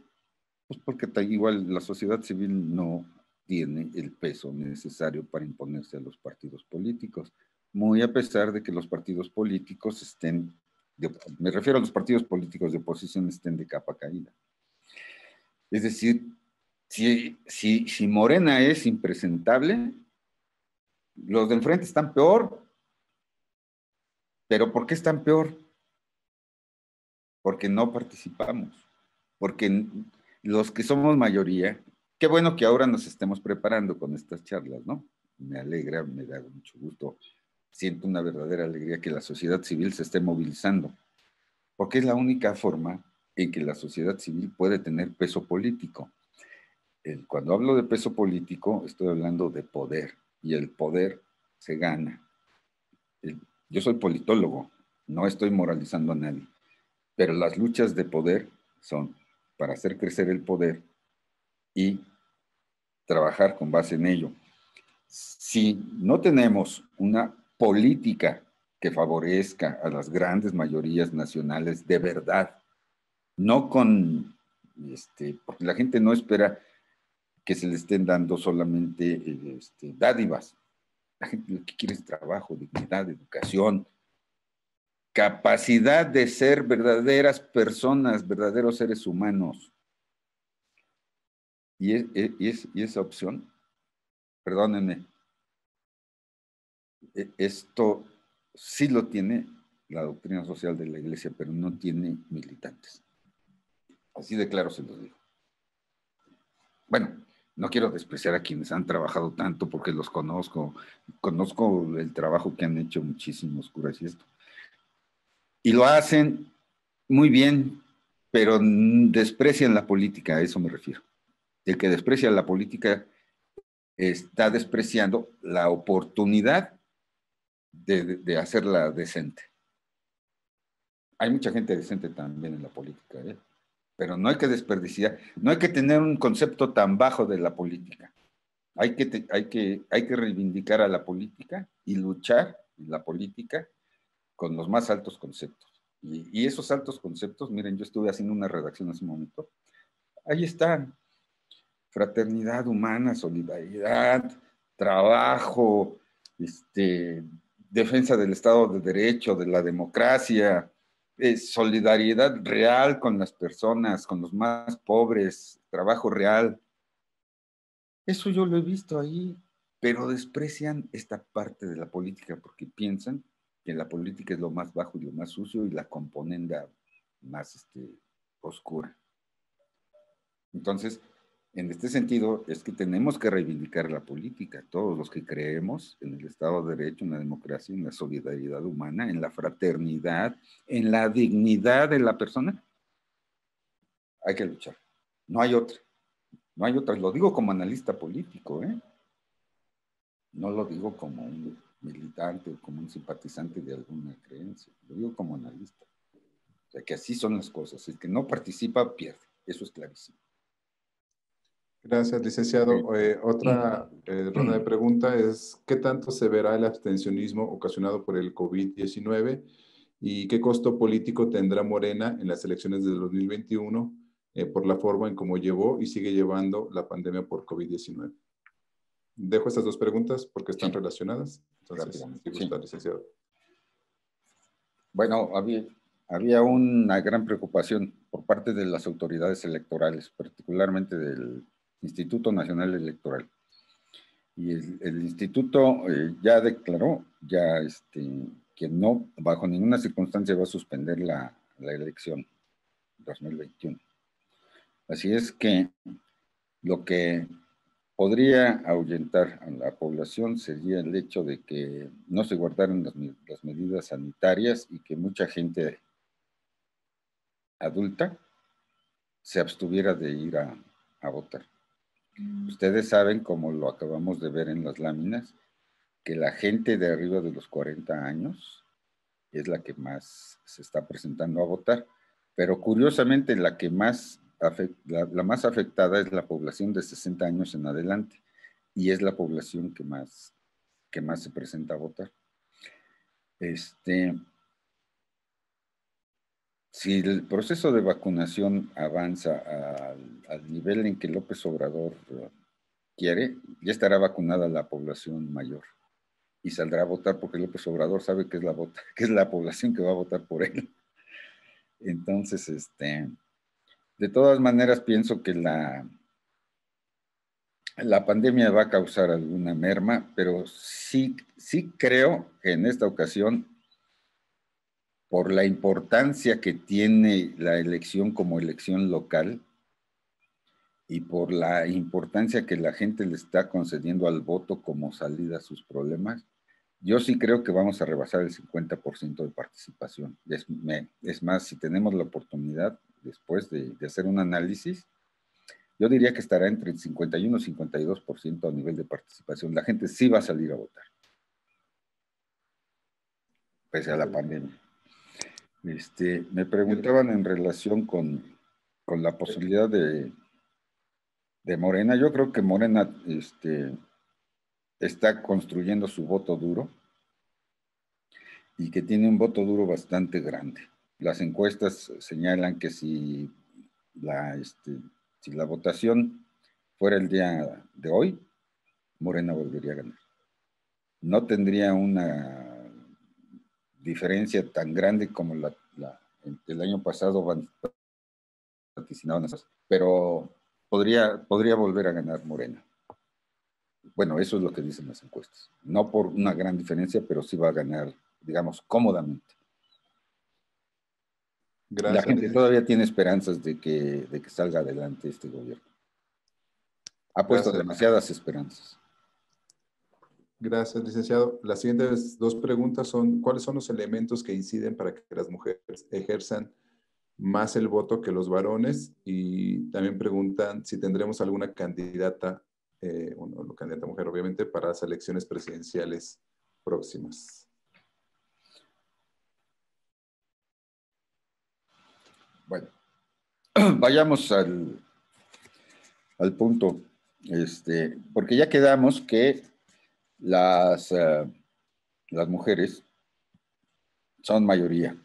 Pues porque igual la sociedad civil no tiene el peso necesario para imponerse a los partidos políticos, muy a pesar de que los partidos políticos me refiero a los partidos políticos de oposición, estén de capa caída. Es decir, si Morena es impresentable, los de enfrente están peor. ¿Pero por qué están peor? Porque no participamos. Porque los que somos mayoría, qué bueno que ahora nos estemos preparando con estas charlas, ¿no? Me alegra, me da mucho gusto. Siento una verdadera alegría que la sociedad civil se esté movilizando, porque es la única forma en que la sociedad civil puede tener peso político. Cuando hablo de peso político, estoy hablando de poder, y el poder se gana. Yo soy politólogo, no estoy moralizando a nadie, pero las luchas de poder son para hacer crecer el poder y trabajar con base en ello. si no tenemos una política que favorezca a las grandes mayorías nacionales de verdad, no con, porque la gente no espera que se le estén dando solamente dádivas. La gente lo que quiere es trabajo, dignidad, educación, capacidad de ser verdaderas personas, verdaderos seres humanos. Y esa opción, perdónenme, esto sí lo tiene la doctrina social de la Iglesia, pero no tiene militantes. Así de claro se los digo. Bueno, no quiero despreciar a quienes han trabajado tanto porque los conozco el trabajo que han hecho muchísimos curas y esto. Y lo hacen muy bien, pero desprecian la política, a eso me refiero. El que desprecia la política está despreciando la oportunidad de hacerla decente. Hay mucha gente decente también en la política, ¿eh? Pero no hay que desperdiciar, no hay que tener un concepto tan bajo de la política. Hay que reivindicar a la política y luchar en la política con los más altos conceptos. Y esos altos conceptos, miren, yo estuve haciendo una redacción hace un momento, ahí están: fraternidad humana, solidaridad, trabajo, defensa del Estado de Derecho, de la democracia, solidaridad real con las personas, con los más pobres, trabajo real. Eso yo lo he visto ahí, pero desprecian esta parte de la política porque piensan que la política es lo más bajo y lo más sucio y la componenda más oscura. Entonces, en este sentido, es que tenemos que reivindicar la política, todos los que creemos en el Estado de Derecho, en la democracia, en la solidaridad humana, en la fraternidad, en la dignidad de la persona. Hay que luchar. No hay otra. No hay otra. Lo digo como analista político, ¿eh? No lo digo como un militante o como un simpatizante de alguna creencia. Lo digo como analista. O sea, que así son las cosas. El que no participa, pierde. Eso es clarísimo. Gracias, licenciado. Otra ronda de preguntas es, ¿qué tanto se verá el abstencionismo ocasionado por el COVID-19 y qué costo político tendrá Morena en las elecciones de 2021 por la forma en cómo llevó y sigue llevando la pandemia por COVID-19? Dejo estas dos preguntas porque están relacionadas. Entonces, si gusta, licenciado. Bueno, había una gran preocupación por parte de las autoridades electorales, particularmente del Instituto Nacional Electoral. Y el instituto ya declaró que no, bajo ninguna circunstancia, va a suspender la elección 2021. Así es que lo que podría ahuyentar a la población sería el hecho de que no se guardaran las medidas sanitarias y que mucha gente adulta se abstuviera de ir a votar. Ustedes saben, como lo acabamos de ver en las láminas, que la gente de arriba de los 40 años es la que más se está presentando a votar, pero curiosamente la más afectada es la población de 60 años en adelante y es la población que más se presenta a votar. Si el proceso de vacunación avanza al nivel en que López Obrador quiere, ya estará vacunada la población mayor y saldrá a votar porque López Obrador sabe que es la población que va a votar por él. Entonces, de todas maneras pienso que la pandemia va a causar alguna merma, pero sí creo que en esta ocasión, por la importancia que tiene la elección como elección local y por la importancia que la gente le está concediendo al voto como salida a sus problemas, yo sí creo que vamos a rebasar el 50% de participación. Es más, si tenemos la oportunidad después de hacer un análisis, yo diría que estará entre el 51 y 52% a nivel de participación. La gente sí va a salir a votar, pese a la pandemia. Me preguntaban en relación con la posibilidad de Morena. Yo creo que Morena está construyendo su voto duro y que tiene un voto duro bastante grande. Las encuestas señalan que si la votación fuera el día de hoy, Morena volvería a ganar. No tendría una diferencia tan grande como el año pasado vaticinaban esas, pero podría volver a ganar Morena. Bueno, eso es lo que dicen las encuestas. No por una gran diferencia, pero sí va a ganar, digamos, cómodamente. Gracias. La gente todavía tiene esperanzas de que salga adelante este gobierno. Ha puesto demasiadas esperanzas. Gracias, licenciado. Las siguientes dos preguntas son, ¿cuáles son los elementos que inciden para que las mujeres ejerzan más el voto que los varones? Y también preguntan si tendremos alguna candidata, candidata mujer obviamente, para las elecciones presidenciales próximas. Bueno, vayamos al punto, porque ya quedamos que las mujeres son mayoría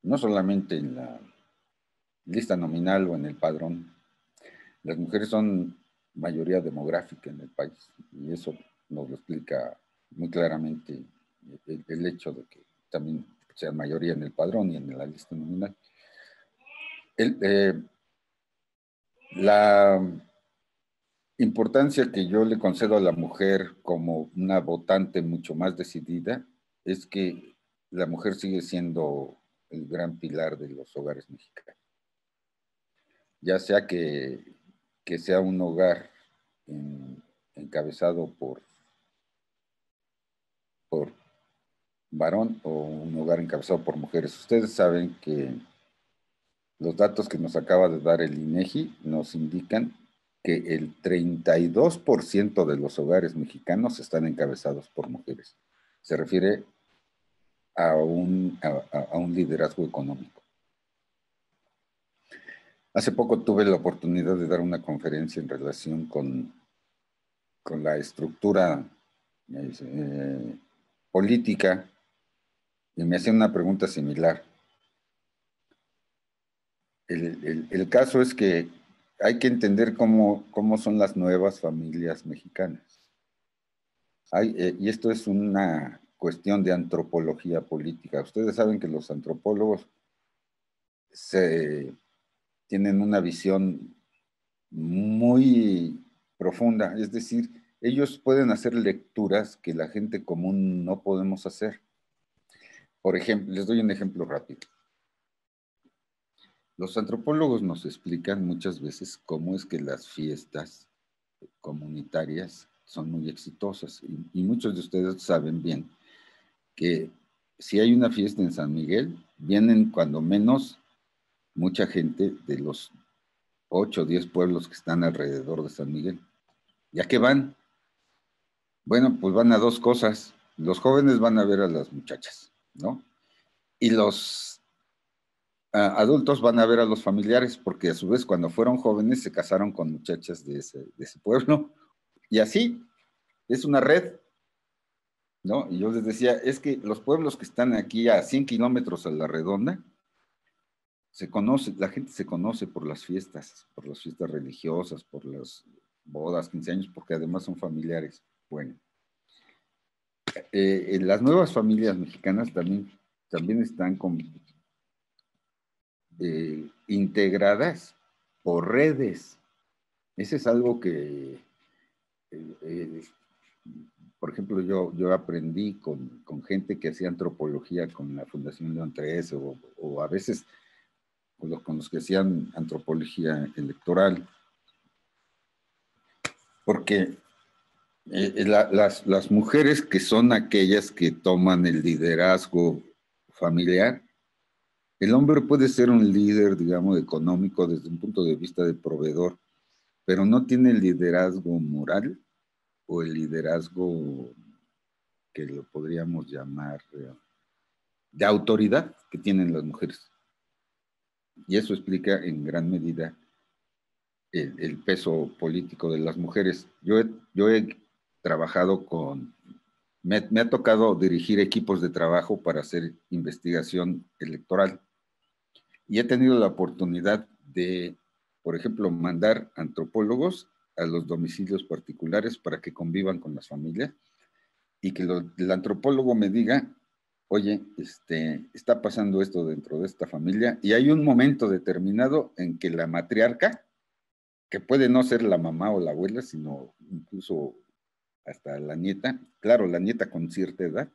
no solamente en la lista nominal o en el padrón. Las mujeres son mayoría demográfica en el país y eso nos lo explica muy claramente el hecho de que también sean mayoría en el padrón y en la lista nominal. La importancia que yo le concedo a la mujer como una votante mucho más decidida es que la mujer sigue siendo el gran pilar de los hogares mexicanos. Ya sea que sea un hogar encabezado por varón o un hogar encabezado por mujeres. Ustedes saben que los datos que nos acaba de dar el INEGI nos indican que el 32% de los hogares mexicanos están encabezados por mujeres. Se refiere a un liderazgo económico. Hace poco tuve la oportunidad de dar una conferencia en relación con la estructura política y me hacían una pregunta similar. El caso es que hay que entender cómo son las nuevas familias mexicanas. Y esto es una cuestión de antropología política. Ustedes saben que los antropólogos tienen una visión muy profunda, es decir, ellos pueden hacer lecturas que la gente común no podemos hacer. Por ejemplo, les doy un ejemplo rápido. Los antropólogos nos explican muchas veces cómo es que las fiestas comunitarias son muy exitosas y muchos de ustedes saben bien que si hay una fiesta en San Miguel, vienen cuando menos mucha gente de los 8 o 10 pueblos que están alrededor de San Miguel. ¿Ya qué van? Bueno, pues van a dos cosas. Los jóvenes van a ver a las muchachas, ¿no? Y los adultos van a ver a los familiares, porque a su vez cuando fueron jóvenes se casaron con muchachas de ese pueblo. Y así, es una red, ¿no? Y yo les decía, es que los pueblos que están aquí a 100 kilómetros a la redonda, la gente se conoce por las fiestas religiosas, por las bodas, 15 años, porque además son familiares. Bueno, las nuevas familias mexicanas también están integradas por redes. Ese es algo que, por ejemplo, yo aprendí con gente que hacía antropología con la Fundación León 13 o a veces con los que hacían antropología electoral, porque las mujeres que son aquellas que toman el liderazgo familiar, el hombre puede ser un líder, digamos, económico desde un punto de vista de proveedor, pero no tiene el liderazgo moral o el liderazgo que lo podríamos llamar de autoridad que tienen las mujeres. Y eso explica en gran medida el peso político de las mujeres. Yo he trabajado me ha tocado dirigir equipos de trabajo para hacer investigación electoral y he tenido la oportunidad de, por ejemplo, mandar antropólogos a los domicilios particulares para que convivan con las familias y que el antropólogo me diga, oye, está pasando esto dentro de esta familia y hay un momento determinado en que la matriarca, que puede no ser la mamá o la abuela, sino incluso hasta la nieta, claro, la nieta con cierta edad,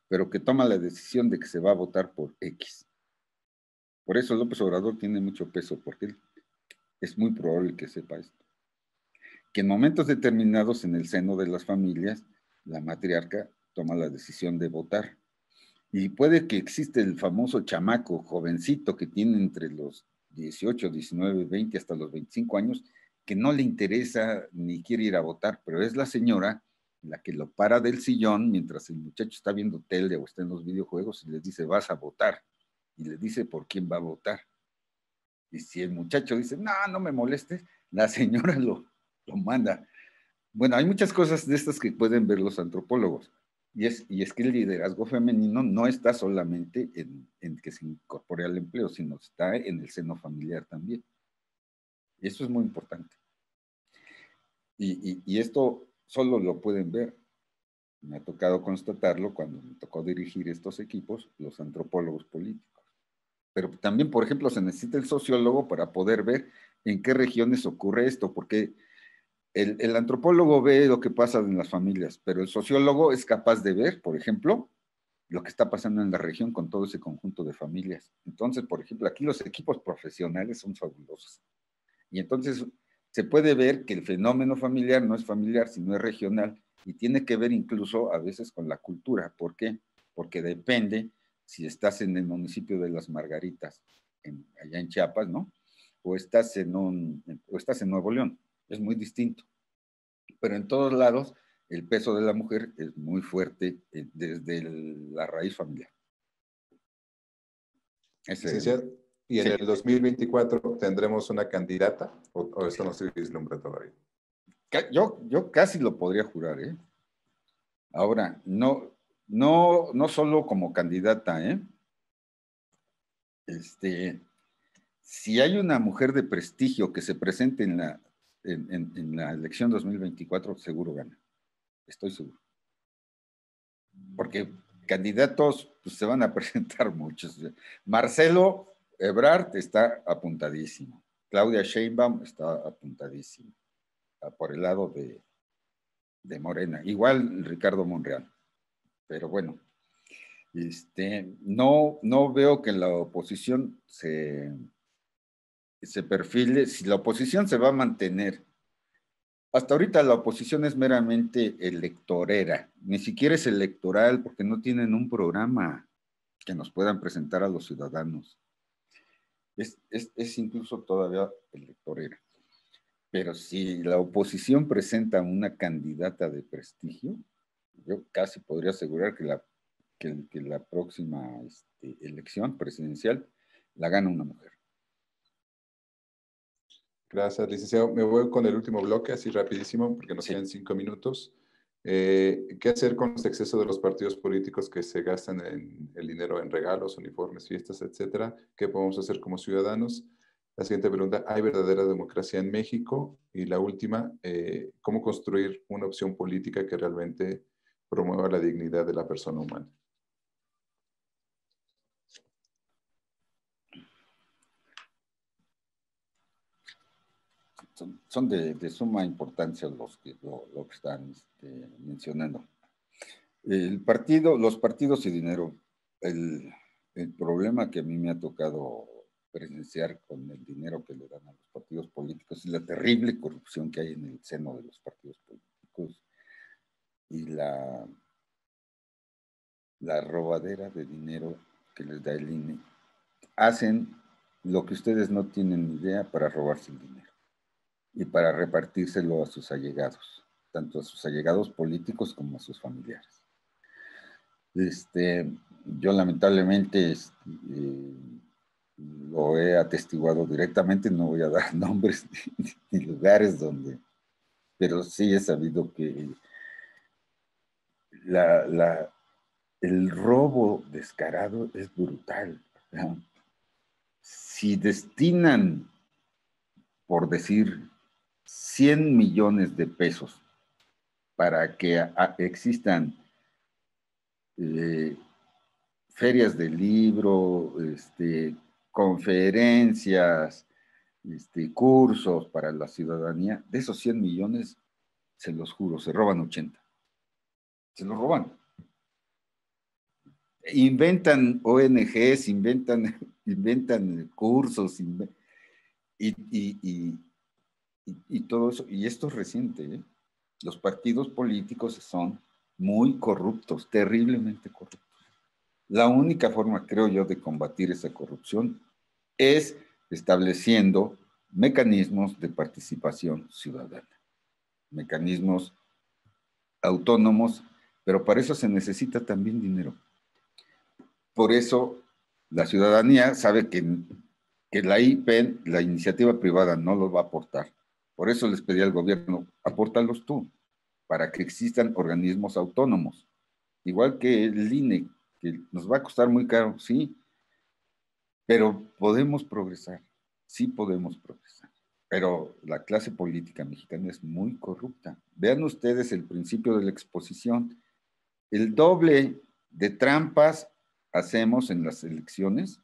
pero que toma la decisión de que se va a votar por X. Por eso López Obrador tiene mucho peso, porque es muy probable que sepa esto. Que en momentos determinados en el seno de las familias, la matriarca toma la decisión de votar. Y puede que existe el famoso chamaco, jovencito, que tiene entre los 18, 19, 20 hasta los 25 años, que no le interesa ni quiere ir a votar, pero es la señora la que lo para del sillón mientras el muchacho está viendo tele o está en los videojuegos y le dice, vas a votar. Y le dice por quién va a votar. Y si el muchacho dice, no, no me molestes, la señora lo manda. Bueno, hay muchas cosas de estas que pueden ver los antropólogos. Y es que el liderazgo femenino no está solamente en que se incorpore al empleo, sino está en el seno familiar también. Y eso es muy importante. Y esto solo lo pueden ver. Me ha tocado constatarlo cuando me tocó dirigir estos equipos, los antropólogos políticos. Pero también, por ejemplo, se necesita el sociólogo para poder ver en qué regiones ocurre esto, porque el antropólogo ve lo que pasa en las familias, pero el sociólogo es capaz de ver, por ejemplo, lo que está pasando en la región con todo ese conjunto de familias. Entonces, por ejemplo, aquí los equipos profesionales son fabulosos. Y entonces se puede ver que el fenómeno familiar no es familiar, sino es regional y tiene que ver incluso a veces con la cultura. ¿Por qué? Porque depende si estás en el municipio de Las Margaritas, allá en Chiapas, ¿no? O estás en Nuevo León. Es muy distinto. Pero en todos lados el peso de la mujer es muy fuerte desde la raíz familiar. Licenciado, ¿y en el 2024 tendremos una candidata o eso no se vislumbra todavía? Yo casi lo podría jurar, ¿eh? Ahora, no solo como candidata, ¿eh? Si hay una mujer de prestigio que se presente en la elección 2024, seguro gana. Estoy seguro. Porque candidatos pues, se van a presentar muchos. Marcelo Ebrard está apuntadísimo. Claudia Sheinbaum está apuntadísima. Por el lado de Morena. Igual Ricardo Monreal. Pero bueno, no veo que la oposición se perfile. Si la oposición se va a mantener, hasta ahorita la oposición es meramente electorera, ni siquiera es electoral porque no tienen un programa que nos puedan presentar a los ciudadanos. Es incluso todavía electorera. Pero si la oposición presenta una candidata de prestigio, yo casi podría asegurar que la próxima elección presidencial la gana una mujer. Gracias, licenciado. Me voy con el último bloque, así rapidísimo, porque nos quedan 5 minutos. ¿Qué hacer con los excesos de los partidos políticos que se gastan el dinero en regalos, uniformes, fiestas, etcétera? ¿Qué podemos hacer como ciudadanos? La siguiente pregunta, ¿hay verdadera democracia en México? Y la última, ¿cómo construir una opción política que realmente promueva la dignidad de la persona humana? Son de suma importancia lo que están mencionando. Los partidos y dinero. El problema que a mí me ha tocado presenciar con el dinero que le dan a los partidos políticos es la terrible corrupción que hay en el seno de los partidos políticos y la robadera de dinero que les da el INE. Hacen lo que ustedes no tienen idea para robarse el dinero y para repartírselo a sus allegados, tanto a sus allegados políticos como a sus familiares. Yo lamentablemente lo he atestiguado directamente, no voy a dar nombres ni lugares donde, pero sí he sabido que el robo descarado es brutal. ¿No? Si destinan, por decir, 100 millones de pesos para que existan ferias de libro, conferencias, cursos para la ciudadanía, de esos 100 millones, se los juro, se roban 80. Se los roban. Inventan ONGs, inventan cursos, y todo eso. Y esto es reciente, ¿eh? Los partidos políticos son muy corruptos, terriblemente corruptos. La única forma, creo yo, de combatir esa corrupción es estableciendo mecanismos de participación ciudadana, mecanismos autónomos, pero para eso se necesita también dinero. Por eso la ciudadanía sabe que la IPEN, la iniciativa privada, no lo va a aportar. Por eso les pedí al gobierno, apórtalos tú, para que existan organismos autónomos. Igual que el INE, que nos va a costar muy caro, sí, pero podemos progresar, sí podemos progresar. Pero la clase política mexicana es muy corrupta. Vean ustedes el principio de la exposición. El doble de trampas hacemos en las elecciones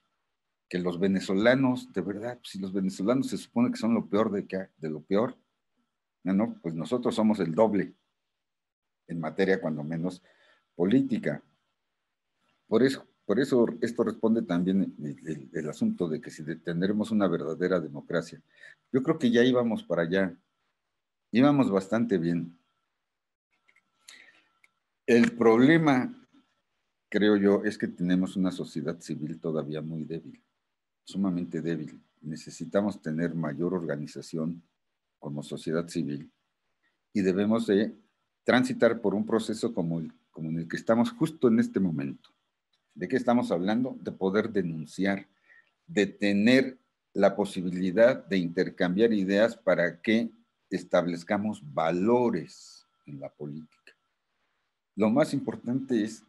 que los venezolanos, de verdad, si los venezolanos se supone que son lo peor de lo peor, no, pues nosotros somos el doble en materia, cuando menos, política. Por eso esto responde también el asunto de que si tendremos una verdadera democracia. Yo creo que ya íbamos para allá, íbamos bastante bien. El problema, creo yo, es que tenemos una sociedad civil todavía muy débil, sumamente débil. Necesitamos tener mayor organización como sociedad civil y debemos de transitar por un proceso como en el que estamos justo en este momento. ¿De qué estamos hablando? De poder denunciar, de tener la posibilidad de intercambiar ideas para que establezcamos valores en la política. Lo más importante es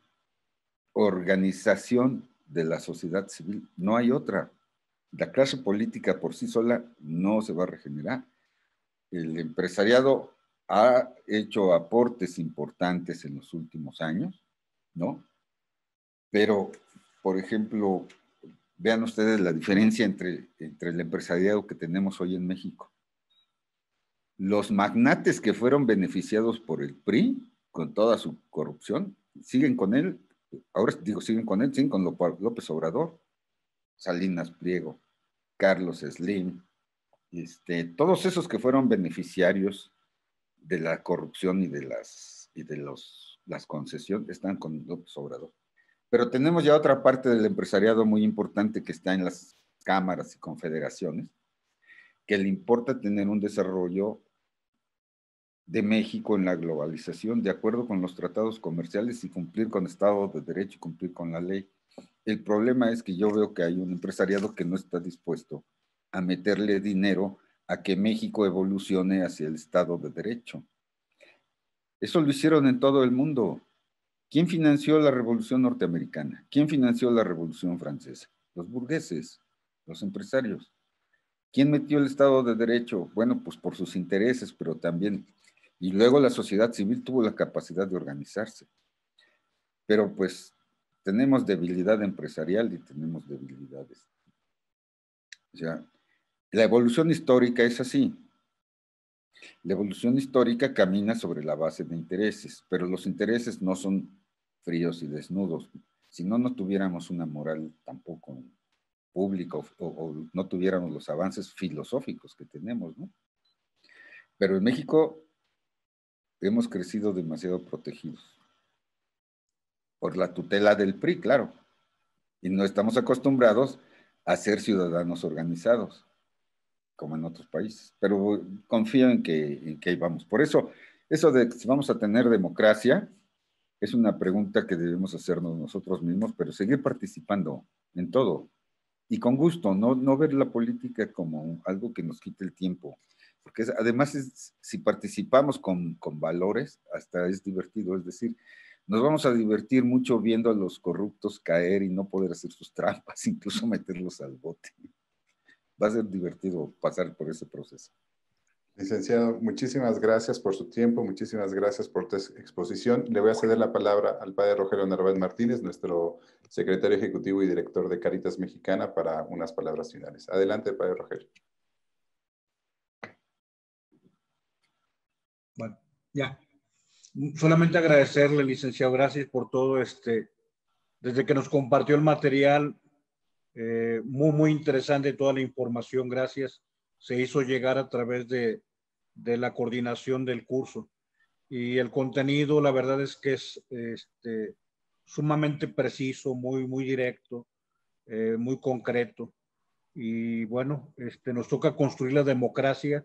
organización de la sociedad civil. No hay otra. La clase política por sí sola no se va a regenerar. El empresariado ha hecho aportes importantes en los últimos años, ¿no? Pero, por ejemplo, vean ustedes la diferencia entre el empresariado que tenemos hoy en México. Los magnates que fueron beneficiados por el PRI, con toda su corrupción, siguen con él. Ahora digo, siguen con él, siguen con López Obrador, Salinas Pliego, Carlos Slim, todos esos que fueron beneficiarios de la corrupción y de las concesiones, están con López Obrador. Pero tenemos ya otra parte del empresariado muy importante que está en las cámaras y confederaciones, que le importa tener un desarrollo de México en la globalización de acuerdo con los tratados comerciales y cumplir con Estado de Derecho y cumplir con la ley. El problema es que yo veo que hay un empresariado que no está dispuesto a meterle dinero a que México evolucione hacia el Estado de Derecho. Eso lo hicieron en todo el mundo. ¿Quién financió la Revolución Norteamericana? ¿Quién financió la Revolución Francesa? Los burgueses, los empresarios. ¿Quién metió el Estado de Derecho? Bueno, pues por sus intereses, pero también. Y luego la sociedad civil tuvo la capacidad de organizarse. Pero pues tenemos debilidad empresarial y tenemos debilidades. O sea, la evolución histórica es así. La evolución histórica camina sobre la base de intereses, pero los intereses no son fríos y desnudos. Si no, no tuviéramos una moral tampoco pública o no tuviéramos los avances filosóficos que tenemos, ¿no? Pero en México hemos crecido demasiado protegidos por la tutela del PRI, claro, y no estamos acostumbrados a ser ciudadanos organizados, como en otros países, pero confío en que ahí vamos. Por eso de si vamos a tener democracia, es una pregunta que debemos hacernos nosotros mismos, pero seguir participando en todo. y con gusto, no ver la política como algo que nos quite el tiempo, porque además si participamos con valores, hasta es divertido, es decir, nos vamos a divertir mucho viendo a los corruptos caer y no poder hacer sus trampas, incluso meterlos al bote. Va a ser divertido pasar por ese proceso. Licenciado, muchísimas gracias por su tiempo, muchísimas gracias por tu exposición. Le voy a ceder la palabra al padre Rogelio Narváez Martínez, nuestro secretario ejecutivo y director de Cáritas Mexicana, para unas palabras finales. Adelante, padre Rogelio. Bueno, ya. Solamente agradecerle, licenciado, gracias por todo desde que nos compartió el material, muy interesante toda la información, gracias. Se hizo llegar a través de la coordinación del curso. Y el contenido, la verdad es que es sumamente preciso, muy directo, muy concreto. Y bueno, nos toca construir la democracia.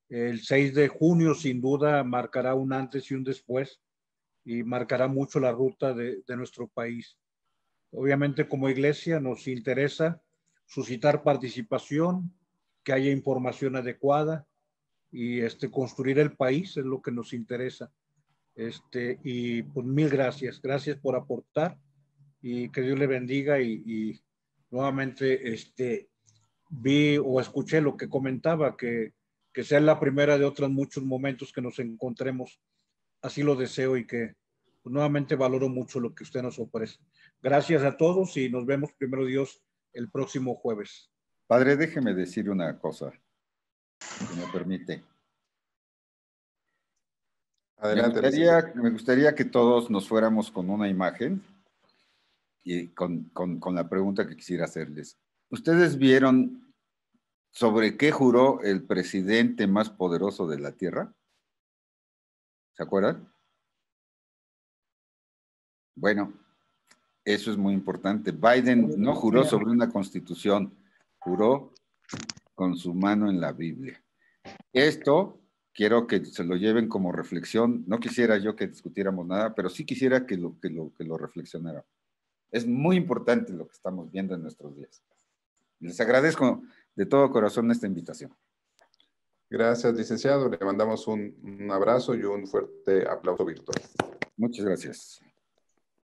El 6 de junio sin duda marcará un antes y un después y marcará mucho la ruta de nuestro país. Obviamente como iglesia nos interesa suscitar participación, que haya información adecuada y construir el país es lo que nos interesa. Y pues mil gracias por aportar y que Dios le bendiga y nuevamente vi o escuché lo que comentaba, que sea la primera de otros muchos momentos que nos encontremos. Así lo deseo y que pues, nuevamente valoro mucho lo que usted nos ofrece. Gracias a todos y nos vemos primero Dios el próximo jueves. Padre, déjeme decir una cosa, si me permite. Adelante, me gustaría que todos nos fuéramos con una imagen y con la pregunta que quisiera hacerles. ¿Ustedes vieron sobre qué juró el presidente más poderoso de la Tierra? ¿Se acuerdan? Bueno, eso es muy importante. Biden no juró sobre una constitución, juró con su mano en la Biblia. Esto quiero que se lo lleven como reflexión. No quisiera yo que discutiéramos nada, pero sí quisiera que lo reflexionara. Es muy importante lo que estamos viendo en nuestros días. Les agradezco de todo corazón esta invitación. Gracias, licenciado. Le mandamos un abrazo y un fuerte aplauso virtual. Muchas gracias.